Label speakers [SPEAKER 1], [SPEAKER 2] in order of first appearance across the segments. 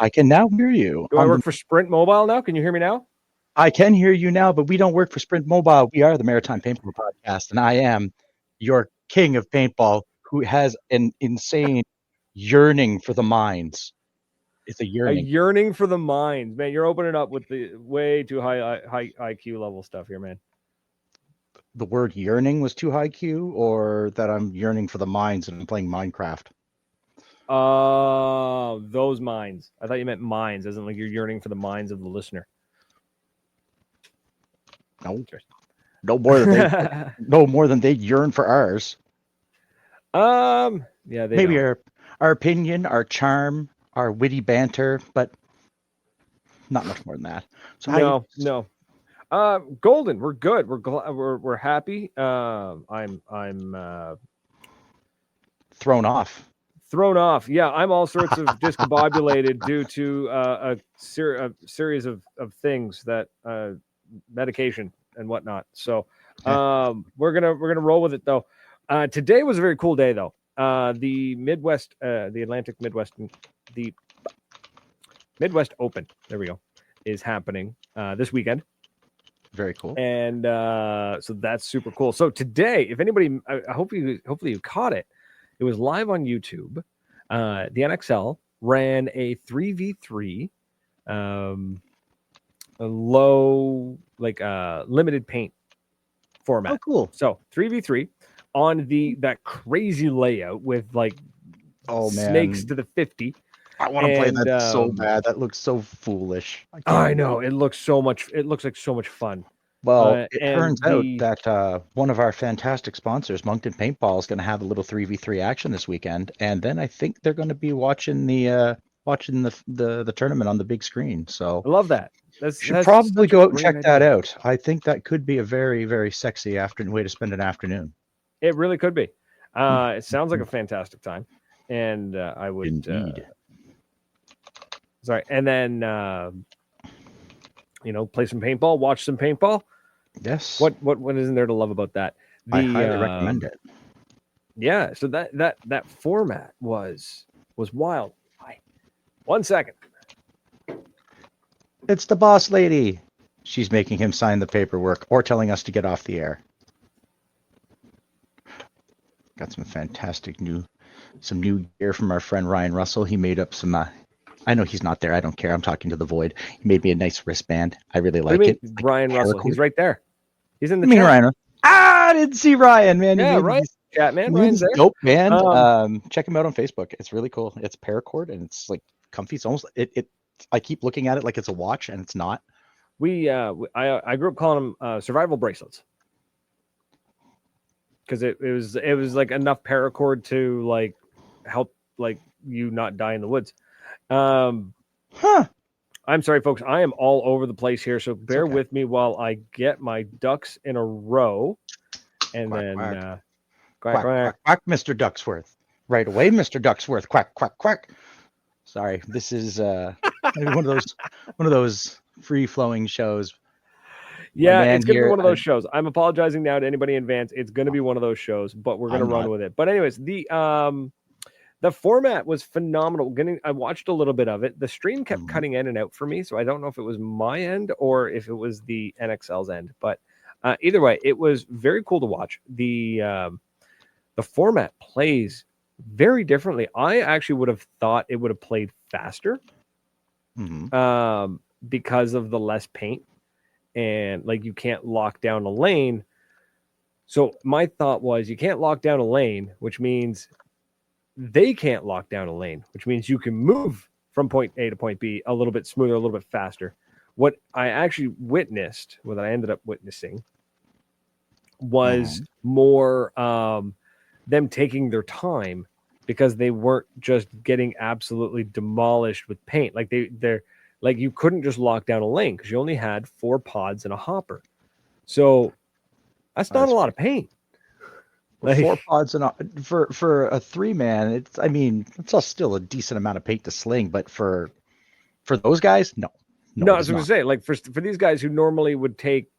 [SPEAKER 1] I can now hear you.
[SPEAKER 2] Do I work for Sprint Mobile now? Can you hear me now?
[SPEAKER 1] I can hear you now, but we don't work for Sprint Mobile. We are the Maritime Paintball Podcast, and I am your king of paintball who has an insane yearning for the mines. It's a
[SPEAKER 2] A
[SPEAKER 1] yearning.
[SPEAKER 2] yearning for the mines, man. You're opening up with the way too high IQ level stuff here, man.
[SPEAKER 1] The word yearning was too high Q, or that I'm yearning for the mines and I'm playing Minecraft.
[SPEAKER 2] Those mines. I thought you meant mines, as in like you're yearning for the minds of the listener.
[SPEAKER 1] No more than they yearn for ours.
[SPEAKER 2] Yeah,
[SPEAKER 1] maybe don't. Our opinion, our charm, our witty banter, but not much more than that.
[SPEAKER 2] So no. Golden, we're good. We're happy. I'm
[SPEAKER 1] thrown off.
[SPEAKER 2] Yeah, I'm all sorts of discombobulated due to a series of things that medication and whatnot. So we're gonna roll with it though. Today was a very cool day though. The Midwest, the Atlantic Midwest, the Midwest Open. There we go. Is happening this weekend.
[SPEAKER 1] Very cool.
[SPEAKER 2] And so that's super cool. So today, if anybody, hopefully you caught it. It was live on YouTube. The NXL ran a 3v3 a low, limited paint format.
[SPEAKER 1] Oh, cool.
[SPEAKER 2] So 3v3 on that crazy layout with snakes to the 50.
[SPEAKER 1] I want to play that so bad. That looks so foolish.
[SPEAKER 2] I know. It looks like so much fun.
[SPEAKER 1] Well, it turns out that one of our fantastic sponsors, Moncton Paintball, is going to have a little 3v3 action this weekend, and then I think they're going to be watching the tournament on the big screen. So
[SPEAKER 2] I love that.
[SPEAKER 1] Should probably go out and check that out. I think that could be a very, very sexy way to spend an afternoon.
[SPEAKER 2] It really could be. It sounds like a fantastic time, and I would.
[SPEAKER 1] Indeed.
[SPEAKER 2] Sorry, and then play some paintball, watch some paintball.
[SPEAKER 1] Yes.
[SPEAKER 2] What isn't there to love about that?
[SPEAKER 1] I highly recommend it.
[SPEAKER 2] Yeah. So that format was wild. 1 second.
[SPEAKER 1] It's the boss lady. She's making him sign the paperwork or telling us to get off the air. Got some fantastic new gear from our friend Ryan Russell. He made up some. I know he's not there. I don't care. I'm talking to the void. He made me a nice wristband. I really like it.
[SPEAKER 2] Ryan Russell. He's right there. He's in the
[SPEAKER 1] chat.
[SPEAKER 2] Ryan.
[SPEAKER 1] I didn't see Ryan, man.
[SPEAKER 2] Yeah, right. Chat, man. Ryan's there.
[SPEAKER 1] Dope band. Check him out on Facebook. It's really cool. It's paracord and it's like comfy. It's almost it. I keep looking at it like it's a watch and it's not.
[SPEAKER 2] I grew up calling them survival bracelets because it was like enough paracord to help you not die in the woods. I'm sorry, folks. I am all over the place here, so bear with me while I get my ducks in a row. And quack,
[SPEAKER 1] quack, Mr. Ducksworth. Right away, Mr. Ducksworth. Quack, quack, quack. Sorry, this is maybe one of those free-flowing shows.
[SPEAKER 2] Yeah, it's gonna be one of those shows. I'm apologizing now to anybody in advance. It's gonna be one of those shows, but we're gonna run with it. But anyways, the format was phenomenal. I watched a little bit of it. The stream kept cutting in and out for me, so I don't know if it was my end or if it was the NXL's end. But either way, it was very cool to watch. The format plays very differently. I actually would have thought it would have played faster because of the less paint and you can't lock down a lane. So my thought was you can't lock down a lane, which means they can't lock down a lane, which means you can move from point A to point B a little bit smoother, a little bit faster. What I actually witnessed, what I ended up witnessing, was more them taking their time because they weren't just getting absolutely demolished with paint. They're you couldn't just lock down a lane because you only had 4 pods and a hopper. So that's not a lot of paint.
[SPEAKER 1] 4 pods and for a 3-man, it's still a decent amount of paint to sling, but for those guys, no.
[SPEAKER 2] I was going to say, for these guys who normally would take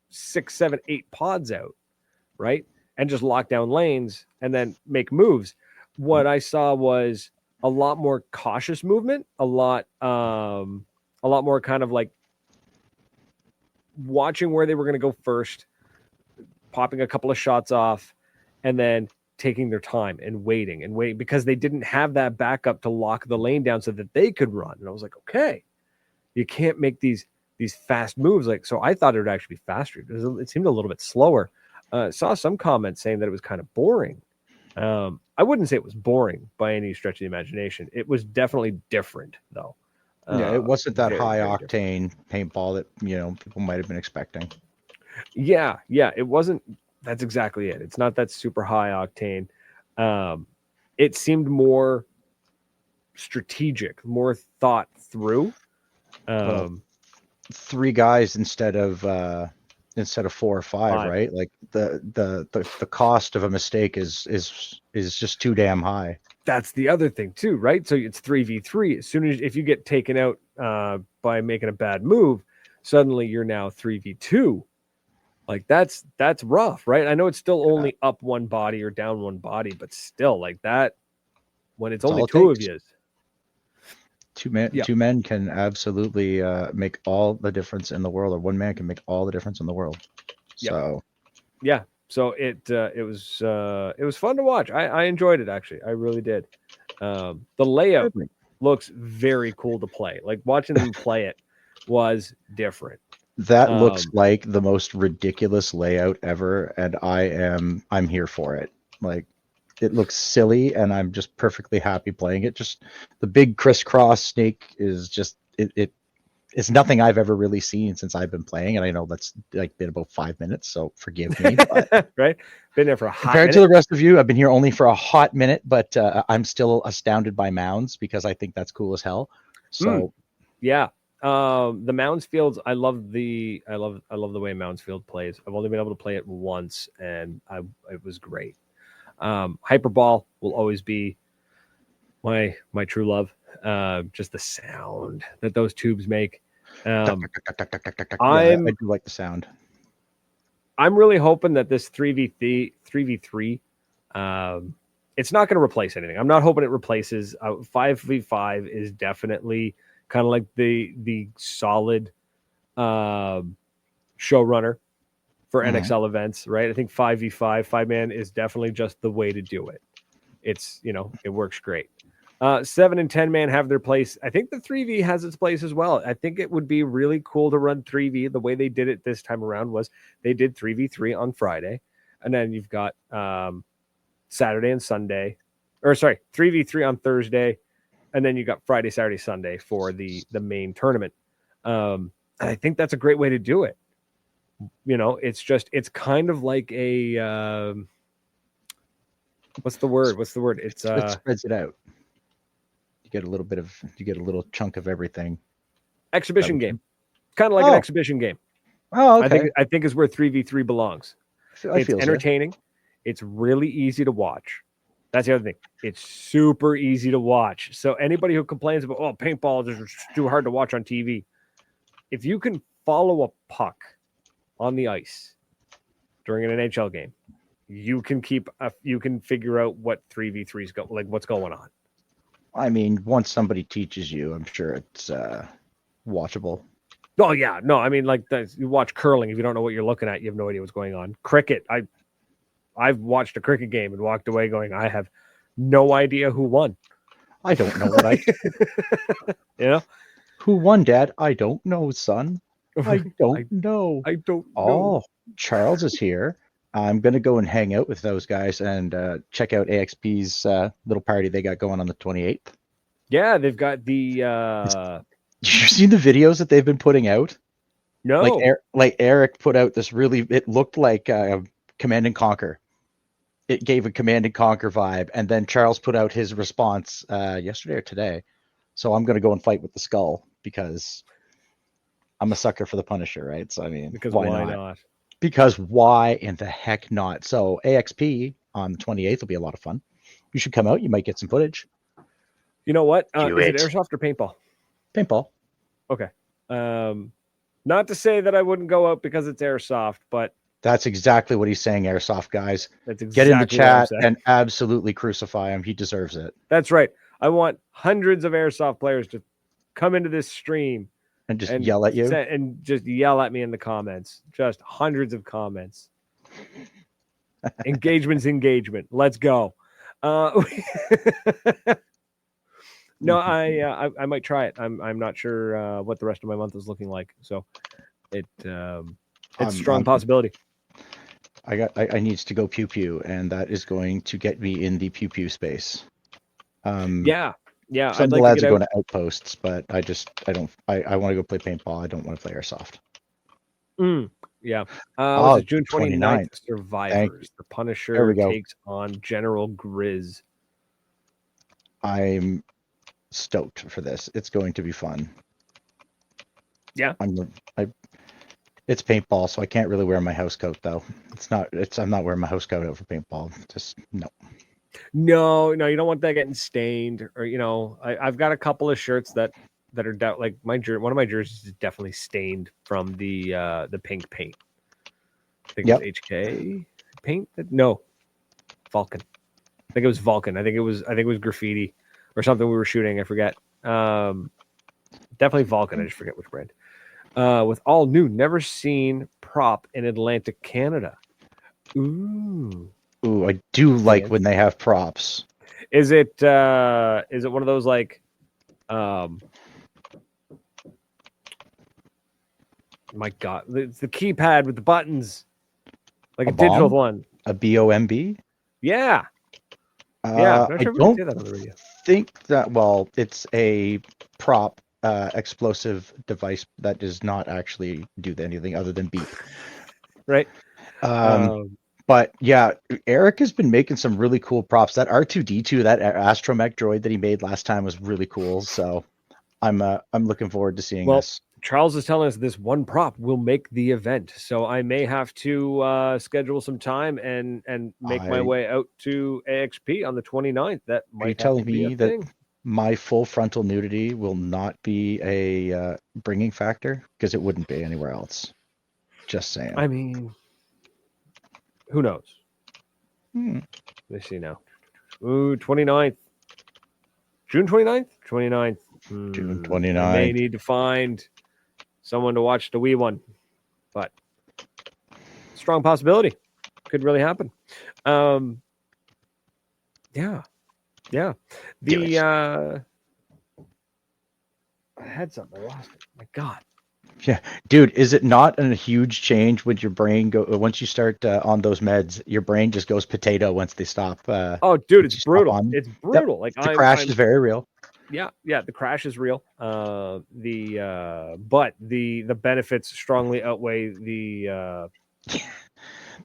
[SPEAKER 2] 6, 7, 8 pods out, right, and just lock down lanes and then make moves. What I saw was a lot more cautious movement, a lot more kind of like watching where they were going to go first, popping a couple of shots off, and then taking their time and waiting because they didn't have that backup to lock the lane down so that they could run. And I was like, okay, you can't make these fast moves. Like, so I thought it would actually be faster. It seemed a little bit slower. Saw some comments saying that it was kind of boring. I wouldn't say it was boring by any stretch of the imagination. It was definitely different, though.
[SPEAKER 1] Yeah, it wasn't that high octane paintball that people might have been expecting.
[SPEAKER 2] Yeah, it wasn't. That's exactly it. It's not that super high octane. It seemed more strategic, more thought through.
[SPEAKER 1] Well, 3 guys instead of 4 or 5, right? Like the cost of a mistake is just too damn high.
[SPEAKER 2] That's the other thing too, right? So it's 3v3. As soon as if you get taken out by making a bad move, suddenly you're now 3v2. Like that's rough, right? I know it's still only up one body or down one body, but still, like that, when it's only 2 of you.
[SPEAKER 1] 2 men can absolutely make all the difference in the world, or 1 man can make all the difference in the world. So
[SPEAKER 2] so it was fun to watch. I enjoyed it, actually. I really did. The layout looks very cool to play. Like, watching them play it was different.
[SPEAKER 1] That looks like the most ridiculous layout ever, and I'm here for it. Like, it looks silly, and I'm just perfectly happy playing it. Just the big crisscross snake is just it's nothing I've ever really seen since I've been playing, and I know that's like been about 5 minutes, so forgive me. But,
[SPEAKER 2] right, been there for a hot
[SPEAKER 1] compared
[SPEAKER 2] minute.
[SPEAKER 1] To the rest of you, I've been here only for a hot minute, but I'm still astounded by mounds because I think that's cool as hell. So
[SPEAKER 2] yeah. The Mounds Fields, I love the way Mounds Field plays. I've only been able to play it once, and it was great. Hyperball will always be my true love. Just the sound that those tubes make. I
[SPEAKER 1] do like the sound.
[SPEAKER 2] I'm really hoping that this 3v3, it's not going to replace anything. I'm not hoping it replaces 5v5 is definitely kind of like the solid showrunner for NXL events, right? I think 5v5, 5-man is definitely just the way to do it. It's, it works great. 7 and 10-man have their place. I think the 3v has its place as well. I think it would be really cool to run 3v. The way they did it this time around was they did 3v3 on Friday, and then you've got Saturday and Sunday, 3v3 on Thursday, and then you got Friday, Saturday, Sunday for the main tournament. And I think that's a great way to do it. It's kind of like a what's the word? It
[SPEAKER 1] spreads it out. You get a little chunk of everything.
[SPEAKER 2] Exhibition game, kind of like an exhibition game.
[SPEAKER 1] Oh, okay.
[SPEAKER 2] I think is where 3v3 belongs. It's entertaining. So. It's really easy to watch. That's the other thing. It's super easy to watch. So anybody who complains about, paintball is just too hard to watch on TV, if you can follow a puck on the ice during an NHL game, you can figure out what 3v3s go, like what's going on.
[SPEAKER 1] I mean, once somebody teaches you, I'm sure it's watchable.
[SPEAKER 2] Oh yeah, no, I mean, like you watch curling. If you don't know what you're looking at, you have no idea what's going on. Cricket, I've watched a cricket game and walked away going, I have no idea who won.
[SPEAKER 1] I don't know what Who won, Dad? I don't know, son. I don't know.
[SPEAKER 2] I don't know.
[SPEAKER 1] Oh, Charles is here. I'm going to go and hang out with those guys and check out AXP's little party they got going on the 28th.
[SPEAKER 2] Yeah, they've got the...
[SPEAKER 1] You've seen the videos that they've been putting out?
[SPEAKER 2] No.
[SPEAKER 1] Like Eric put out this it looked like Command and Conquer. It gave a Command and Conquer vibe. And then Charles put out his response yesterday or today. So I'm going to go and fight with the Skull because I'm a sucker for the Punisher, right? So, I mean,
[SPEAKER 2] because why not?
[SPEAKER 1] Because why in the heck not? So AXP on the 28th will be a lot of fun. You should come out. You might get some footage.
[SPEAKER 2] You know what? Is it airsoft or paintball?
[SPEAKER 1] Paintball.
[SPEAKER 2] Okay. Not to say that I wouldn't go out because it's airsoft, but
[SPEAKER 1] that's exactly what he's saying, airsoft guys.
[SPEAKER 2] That's exactly
[SPEAKER 1] get in the chat and absolutely crucify him. He deserves it.
[SPEAKER 2] That's right. I want hundreds of airsoft players to come into this stream
[SPEAKER 1] and just yell at you
[SPEAKER 2] and just yell at me in the comments. Just hundreds of comments. Engagement. Let's go. No, I might try it. I'm not sure what the rest of my month is looking like. So it's a strong possibility.
[SPEAKER 1] I needs to go pew pew, and that is going to get me in the pew pew space.
[SPEAKER 2] Yeah.
[SPEAKER 1] Some of the lads are going to outposts, but I want to go play paintball. I don't want to play airsoft.
[SPEAKER 2] Yeah. This is June 29th. Survivors. The Punisher takes on General Grizz.
[SPEAKER 1] I'm stoked for this. It's going to be fun.
[SPEAKER 2] Yeah.
[SPEAKER 1] It's paintball, so I can't really wear my house coat though. I'm not wearing my house coat out for paintball. Just no.
[SPEAKER 2] No, you don't want that getting stained, or I've got a couple of shirts that are like one of my jerseys is definitely stained from the pink paint. I think it was HK paint. No, Vulcan. I think it was Vulcan. I think it was graffiti or something we were shooting. I forget. Definitely Vulcan. I just forget which brand. With all new, never seen prop in Atlantic, Canada. Ooh,
[SPEAKER 1] I do like when they have props.
[SPEAKER 2] Is it one of those like my God, it's the keypad with the buttons, like a digital one.
[SPEAKER 1] A BOMB?
[SPEAKER 2] Yeah.
[SPEAKER 1] I don't think that. Well, it's a prop explosive device that does not actually do anything other than beep.
[SPEAKER 2] Right.
[SPEAKER 1] But yeah, Eric has been making some really cool props. That R2D2, that astromech droid that he made last time was really cool. So I'm looking forward to seeing this.
[SPEAKER 2] Charles is telling us this one prop will make the event, so I may have to schedule some time and make my way out to AXP on the 29th. That might.
[SPEAKER 1] Are you telling me that my full frontal nudity will not be a bringing factor? Because it wouldn't be anywhere else. Just saying.
[SPEAKER 2] I mean, who knows? Let's see now. Ooh, 29th. June 29th? 29th.
[SPEAKER 1] June 29th.
[SPEAKER 2] I may need to find someone to watch the wee one, but strong possibility. Could really happen. Yeah. I had something. I lost it. My God.
[SPEAKER 1] Yeah, dude, is it not a huge change when your brain once you start on those meds, your brain just goes potato once they stop?
[SPEAKER 2] Oh, dude, it's brutal. It's brutal. Like
[SPEAKER 1] the crash is very real.
[SPEAKER 2] Yeah, the crash is real. But the benefits strongly outweigh the.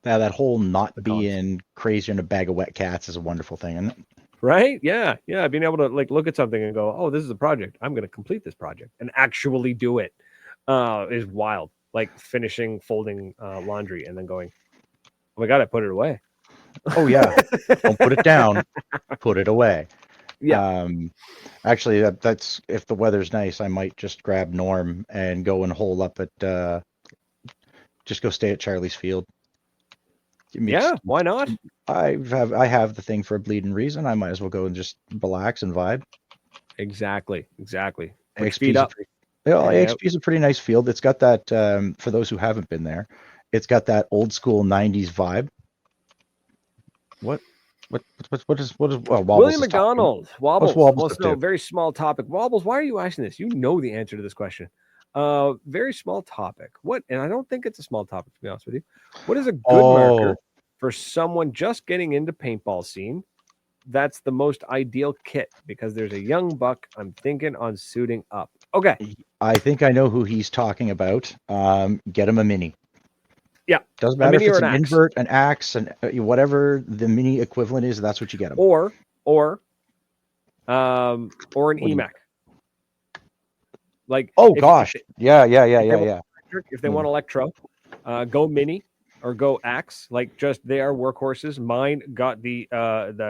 [SPEAKER 1] That whole not being crazy in a bag of wet cats is a wonderful thing, isn't it?
[SPEAKER 2] Right? Yeah. Being able to like look at something and go, "Oh, this is a project. I'm going to complete this project and actually do it." Is wild. Like finishing folding laundry and then going, "Oh my God, I put it away."
[SPEAKER 1] Oh yeah, don't put it down. Put it away.
[SPEAKER 2] Yeah.
[SPEAKER 1] Actually, that's if the weather's nice, I might just grab Norm and go and hole up at. Just go stay at Charlie's Field.
[SPEAKER 2] Yeah, why not?
[SPEAKER 1] I have the thing for a bleeding reason. I might as well go and just relax and vibe.
[SPEAKER 2] Exactly.
[SPEAKER 1] XP's up. AXP is a pretty nice field. It's got that. For those who haven't been there, it's got that old school '90s vibe. What is
[SPEAKER 2] William McDonald? Wobbles
[SPEAKER 1] wants
[SPEAKER 2] to know, very small topic. Wobbles, why are you asking this? You know the answer to this question. Very small topic. What? And I don't think it's a small topic, to be honest with you. What is a good marker for someone just getting into paintball scene? That's the most ideal kit because there's a young buck I'm thinking on suiting up. Okay.
[SPEAKER 1] I think I know who he's talking about. Get him a mini.
[SPEAKER 2] Yeah.
[SPEAKER 1] Doesn't matter if it's an invert, an axe, and whatever the mini equivalent is, that's what you get him.
[SPEAKER 2] Or an EMAC. Like,
[SPEAKER 1] gosh. Yeah.
[SPEAKER 2] If they want electro, go mini or go axe. Like, just they are workhorses. Mine got the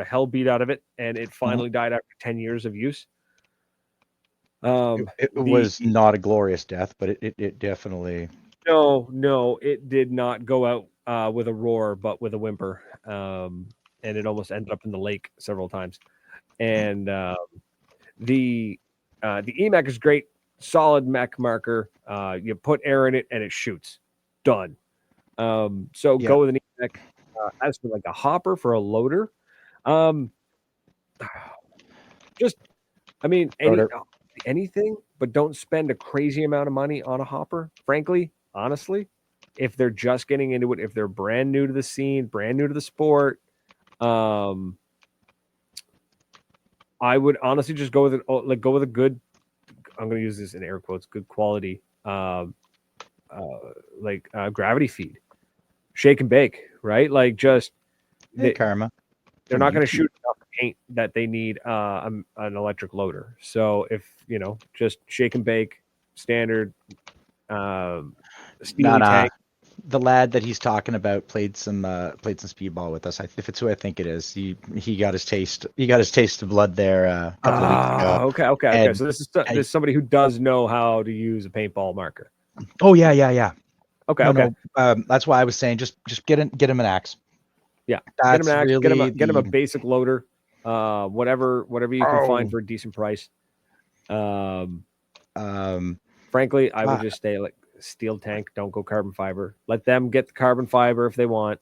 [SPEAKER 2] hell beat out of it, and it finally died after 10 years of use.
[SPEAKER 1] It was not a glorious death, but it definitely.
[SPEAKER 2] No, it did not go out with a roar, but with a whimper. And it almost ended up in the lake several times. And The EMAC is great, solid mech marker. You put air in it and it shoots. Done. So go with an EMAC. As for like a hopper for a loader, anything, but don't spend a crazy amount of money on a hopper. Frankly, honestly, if they're just getting into it, if they're brand new to the scene, brand new to the sport, I would honestly just go with it. Like go with a good. I'm going to use this in air quotes. Good quality, gravity feed, shake and bake, right? Like just
[SPEAKER 1] Karma.
[SPEAKER 2] They're not going to shoot enough paint that they need an electric loader. So if just shake and bake, standard Steely tank.
[SPEAKER 1] The lad that he's talking about played some speedball with us. If it's who I think it is, he got his taste. He got his taste of blood there a couple of weeks ago.
[SPEAKER 2] Okay. So this is somebody who does know how to use a paintball marker.
[SPEAKER 1] Oh yeah.
[SPEAKER 2] Okay.
[SPEAKER 1] No, that's why I was saying just get him an axe.
[SPEAKER 2] Yeah, get him an axe. Really get him a basic loader. Whatever you can find for a decent price. Frankly, I would just stay like steel tank. Don't go carbon fiber. Let them get the carbon fiber if they want.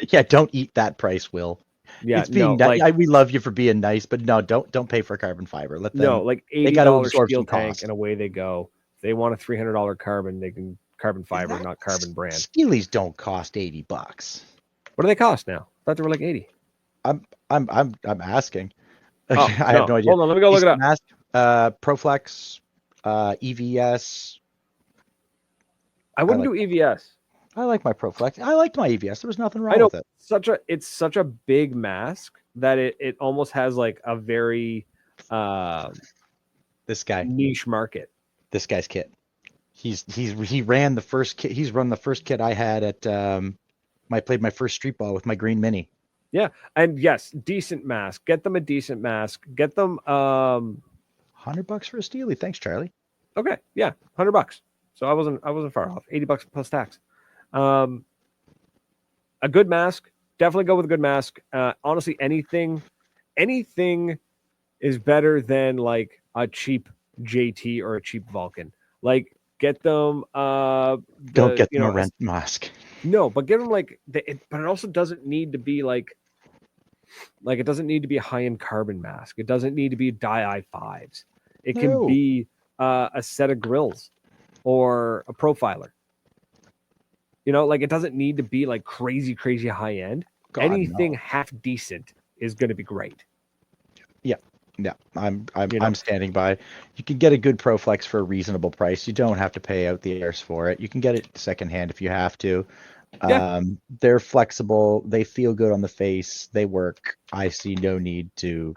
[SPEAKER 1] Yeah, don't eat that price, Will. Yeah, it's being we love you for being nice, but no, don't pay for carbon fiber. Let them.
[SPEAKER 2] No, like $80 steel tank, and away they go. If they want a $300 carbon, they can carbon fiber, not carbon brand.
[SPEAKER 1] Steelies don't cost $80.
[SPEAKER 2] What do they cost now? I thought they were like 80.
[SPEAKER 1] I'm asking.
[SPEAKER 2] Oh,
[SPEAKER 1] I have no idea.
[SPEAKER 2] Hold on, let me go look it up.
[SPEAKER 1] Proflex, EVS.
[SPEAKER 2] I wouldn't do EVS.
[SPEAKER 1] I like my Proflex. I liked my EVS. There was nothing wrong with it.
[SPEAKER 2] It's such a big mask that it almost has like a very
[SPEAKER 1] this guy
[SPEAKER 2] niche market.
[SPEAKER 1] This guy's kit. He ran the first kit. He's run the first kit I had at I played my first street ball with my green mini.
[SPEAKER 2] Yeah, and yes, decent mask. Get them a decent mask. Get them
[SPEAKER 1] $100 for a Steely. Thanks, Charlie.
[SPEAKER 2] Okay, yeah, $100. So I wasn't far off. $80 plus tax. A good mask. Definitely go with a good mask. Honestly, anything is better than like a cheap JT or a cheap Vulcan. Like get them.
[SPEAKER 1] Don't get them a rent mask.
[SPEAKER 2] No, but give them but it also doesn't need to be like it doesn't need to be a high-end carbon mask. It doesn't need to be dye i5s. It can be a set of grills or a profiler. It doesn't need to be like crazy high end. Anything half decent is going to be great.
[SPEAKER 1] Yeah, I'm standing by. You can get a good Proflex for a reasonable price. You don't have to pay out the airs for it. You can get it secondhand if you have to. Yeah. They're flexible. They feel good on the face. They work. I see no need to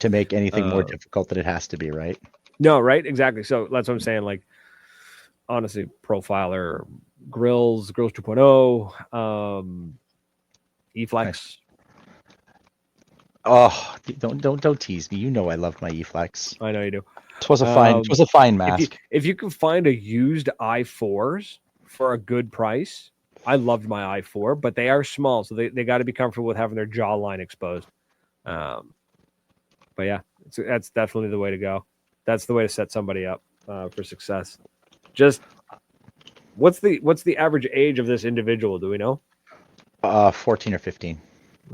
[SPEAKER 1] make anything more difficult than it has to be, right?
[SPEAKER 2] No, right? Exactly. So that's what I'm saying. Like, honestly, Profiler, Grills 2.0, E-Flex.
[SPEAKER 1] Nice. Oh, don't tease me. You know I loved my E-Flex.
[SPEAKER 2] I know you do.
[SPEAKER 1] It was a fine mask.
[SPEAKER 2] If you can find a used i4s for a good price, I loved my i4, but they are small, so they got to be comfortable with having their jawline exposed. But yeah, that's definitely the way to go. That's the way to set somebody up for success. Just what's the average age of this individual? Do we know?
[SPEAKER 1] 14 or 15.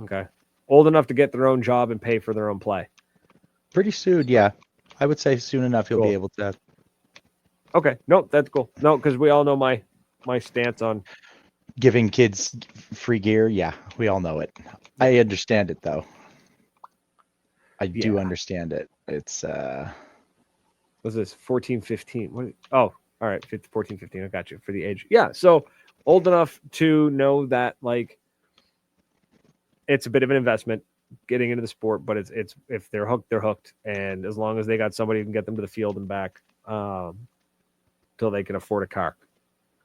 [SPEAKER 2] Okay. Old enough to get their own job and pay for their own play.
[SPEAKER 1] Pretty soon, yeah. I would say soon enough he'll be able to.
[SPEAKER 2] Okay. No, that's cool. No, because we all know my stance on
[SPEAKER 1] giving kids free gear. Yeah, we all know it. I understand it though. I do understand it. It's
[SPEAKER 2] what's this? 14, 15. All right, 14, 15. I got you for the age. Yeah, so old enough to know that like it's a bit of an investment getting into the sport, but it's if they're hooked, they're hooked. And as long as they got somebody who can get them to the field and back till they can afford a car.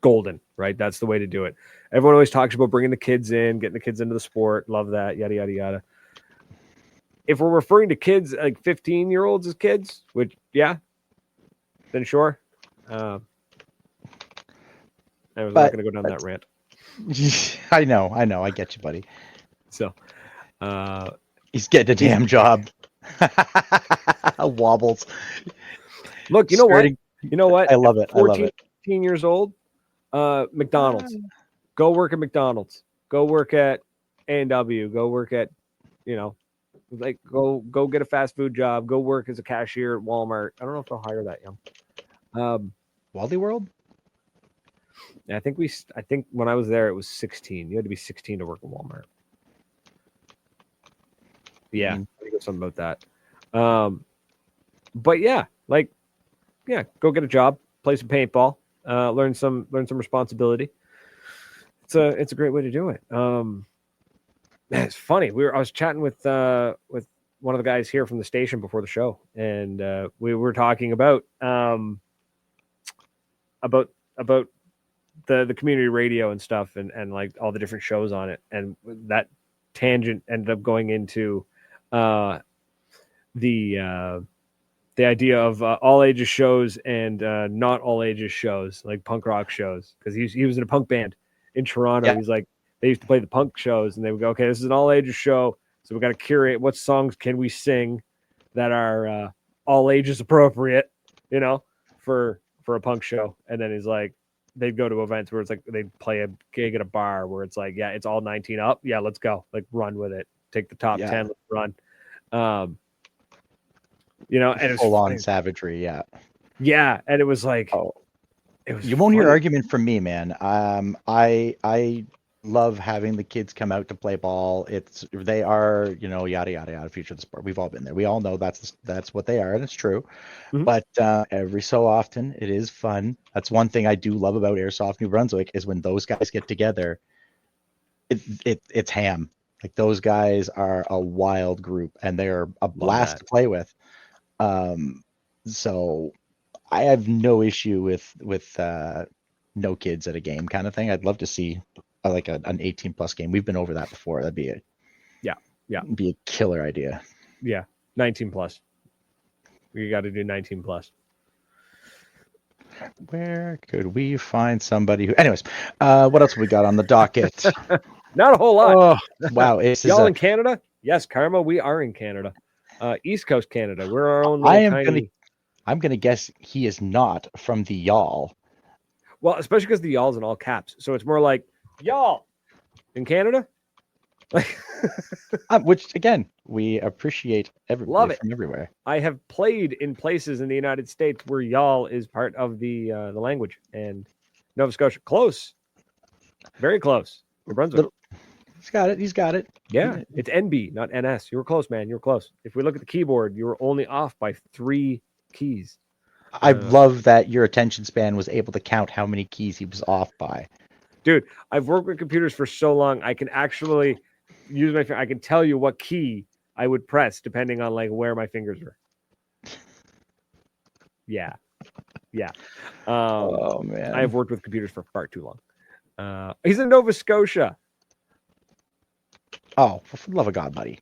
[SPEAKER 2] Golden, right? That's the way to do it. Everyone always talks about bringing the kids in, getting the kids into the sport. Love that, yada, yada, yada. If we're referring to kids like 15-year-olds as kids, which, then sure. I was not going to go down that rant.
[SPEAKER 1] I know. I get you, buddy.
[SPEAKER 2] So,
[SPEAKER 1] he's getting a damn job. Wobbles.
[SPEAKER 2] Look, you know what? You know what?
[SPEAKER 1] I love it.
[SPEAKER 2] 14, 15 years old, McDonald's. Go work at McDonald's. Go work at A&W. Go work at, like go get a fast food job. Go work as a cashier at Walmart. I don't know if they'll hire that young.
[SPEAKER 1] Wally World?
[SPEAKER 2] I think when I was there, it was 16. You had to be 16 to work at Walmart. Yeah, I think there's something about that. But yeah, go get a job, play some paintball, learn some responsibility. It's a great way to do it. It's funny. I was chatting with one of the guys here from the station before the show, and we were talking about the community radio and stuff, and like all the different shows on it, and that tangent ended up going into the idea of all ages shows and not all ages shows, like punk rock shows, because he was in a punk band in Toronto. He's like, they used to play the punk shows, and they would go, okay, this is an all ages show, so we got to curate what songs can we sing that are all ages appropriate, for a punk show. And then he's like, they'd go to events where it's like they'd play a gig at a bar where it's like, yeah, it's all 19 up, yeah, let's go, like run with it, take the top 10, let's run. And it's
[SPEAKER 1] full on savagery.
[SPEAKER 2] Yeah. And it was like,
[SPEAKER 1] you won't hear argument from me, man. I love having the kids come out to play ball. They are, yada yada yada, future of the sport. We've all been there. We all know that's what they are, and it's true. Mm-hmm. But every so often, it is fun. That's one thing I do love about Airsoft New Brunswick is when those guys get together. It's ham. Like, those guys are a wild group, and they're a blast to play with. So I have no issue with no kids at a game kind of thing. I'd love to see like an 18+ game. We've been over that before. That'd be be a killer idea.
[SPEAKER 2] 19+. We got to do 19+.
[SPEAKER 1] Where could we find somebody who? Anyways, what else we got on the docket?
[SPEAKER 2] Not a whole lot.
[SPEAKER 1] Oh, wow.
[SPEAKER 2] Y'all in Canada? Yes, Karma, we are in Canada. East Coast Canada. We're our own little
[SPEAKER 1] I'm gonna guess he is not from the y'all.
[SPEAKER 2] Well, especially because the y'all's in all caps. So it's more like y'all in Canada.
[SPEAKER 1] Which, again, we appreciate everybody from everywhere.
[SPEAKER 2] I have played in places in the United States where y'all is part of the language, and Nova Scotia, close, very close. New Brunswick.
[SPEAKER 1] He's got it.
[SPEAKER 2] Yeah, it's NB, not NS. You were close, man. You were close. If we look at the keyboard, you were only off by 3 keys.
[SPEAKER 1] I love that your attention span was able to count how many keys he was off by.
[SPEAKER 2] Dude, I've worked with computers for so long, I can actually use my finger. I can tell you what key I would press depending on like where my fingers were. Yeah.
[SPEAKER 1] Oh man,
[SPEAKER 2] I've worked with computers for far too long. He's in Nova Scotia.
[SPEAKER 1] Oh, for the love of God, buddy.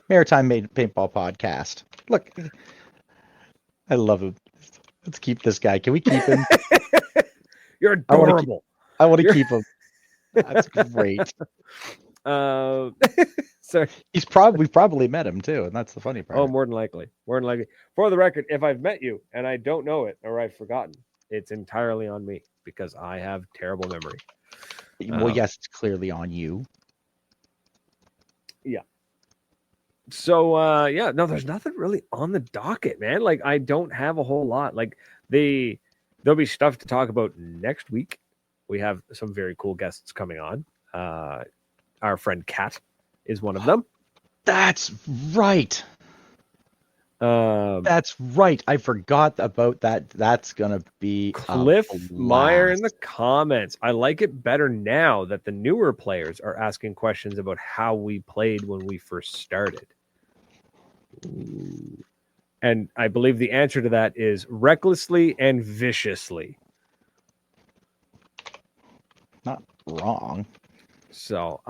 [SPEAKER 1] Maritime Paintball Podcast. Look, I love him. Let's keep this guy. Can we keep him?
[SPEAKER 2] You're adorable.
[SPEAKER 1] I want to keep him. That's great.
[SPEAKER 2] Sorry.
[SPEAKER 1] We've probably met him too, and that's the funny part.
[SPEAKER 2] Oh, more than likely. For the record, if I've met you and I don't know it or I've forgotten, it's entirely on me because I have terrible memory.
[SPEAKER 1] Well, yes, it's clearly on you.
[SPEAKER 2] Yeah. So no, there's nothing really on the docket, man. Like, I don't have a whole lot. Like, there'll be stuff to talk about next week. We have some very cool guests coming on. Our friend Kat is one of them.
[SPEAKER 1] That's right. That's right. I forgot about that. That's gonna be
[SPEAKER 2] Cliff Meyer in the comments. I like it better now that the newer players are asking questions about how we played when we first started. Ooh. And I believe the answer to that is recklessly and viciously.
[SPEAKER 1] Not wrong.
[SPEAKER 2] So,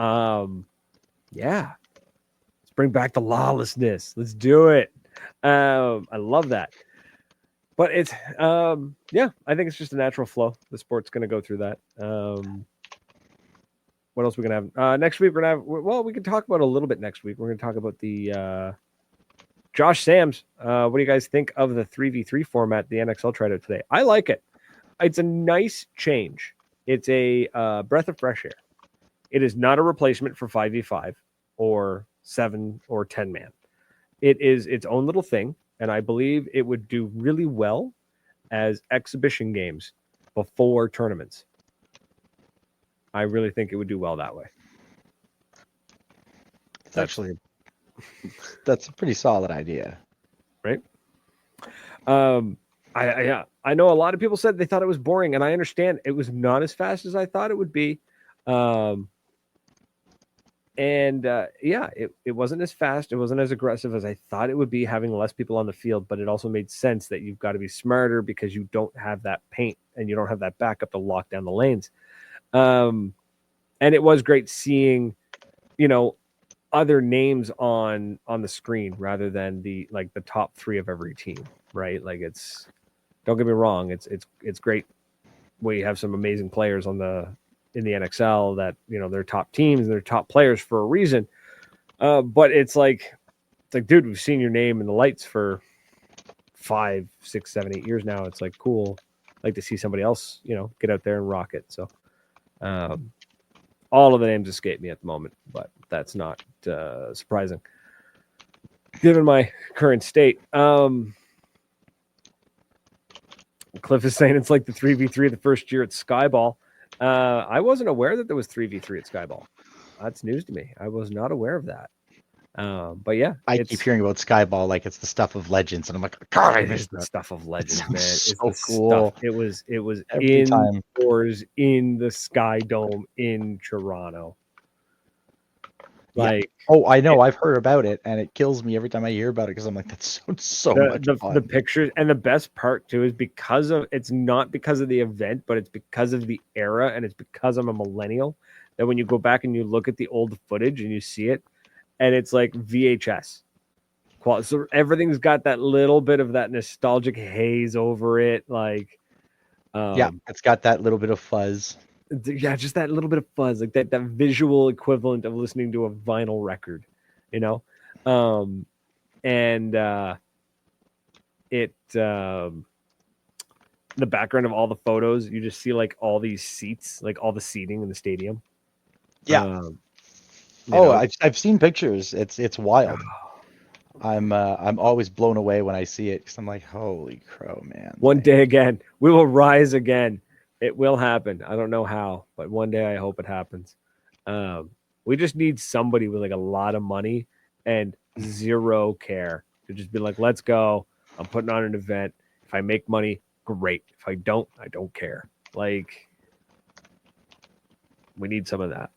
[SPEAKER 2] yeah. Let's bring back the lawlessness. Let's do it. I love that. But it's I think it's just a natural flow. The sport's going to go through that. What else are we going to have? Next week we're going to have, well, we can talk about a little bit next week. We're going to talk about the Josh Sams, what do you guys think of the 3v3 format the NXL tried out today? I like it. It's a nice change. It's a breath of fresh air. It is not a replacement for 5v5 or 7 or 10 man. It is its own little thing, and I believe it would do really well as exhibition games before tournaments. I really think it would do well that way.
[SPEAKER 1] That's a pretty solid idea,
[SPEAKER 2] right? I know a lot of people said they thought it was boring, and I understand it was not as fast as I thought it would be. It wasn't as fast. It wasn't as aggressive as I thought it would be, having less people on the field, but it also made sense that you've got to be smarter because you don't have that paint and you don't have that backup to lock down the lanes. And it was great seeing, other names on the screen rather than the top 3 of every team, right? Like, don't get me wrong, it's great where you have some amazing players in the NXL that, they're top teams and they're top players for a reason. But it's like, dude, we've seen your name in the lights for 5, 6, 7, 8 years now. It's like, cool. Like to see somebody else, get out there and rock it. So, all of the names escape me at the moment, but that's not surprising given my current state. Cliff is saying it's like the 3v3 the first year at Skyball. I wasn't aware that there was 3v3 at Skyball. That's news to me. I was not aware of that. But yeah,
[SPEAKER 1] I keep hearing about Skyball like it's the stuff of legends, and I'm like, God, I miss
[SPEAKER 2] the stuff of legends, man.
[SPEAKER 1] It's
[SPEAKER 2] so
[SPEAKER 1] cool.
[SPEAKER 2] Stuff. It was
[SPEAKER 1] every
[SPEAKER 2] indoors in the Sky Dome in Toronto. Like,
[SPEAKER 1] I know, I've heard about it, and it kills me every time I hear about it because I'm like, that sounds so much fun.
[SPEAKER 2] The pictures, and the best part too is it's not because of the event, but it's because of the era, and it's because I'm a millennial that when you go back and you look at the old footage and you see it, and it's like VHS quality. So everything's got that little bit of that nostalgic haze over it. Like,
[SPEAKER 1] it's got that little bit of fuzz.
[SPEAKER 2] Yeah, just that little bit of fuzz, like that visual equivalent of listening to a vinyl record, the background of all the photos, you just see like all these seats, like all the seating in the stadium.
[SPEAKER 1] I've seen pictures. It's wild. I'm always blown away when I see it because I'm like, holy crow, man.
[SPEAKER 2] One day again, we will rise again. It will happen. I don't know how, but one day I hope it happens. We just need somebody with like a lot of money and zero care to just be like, let's go. I'm putting on an event. If I make money, great. If I don't care. Like, we need some of that.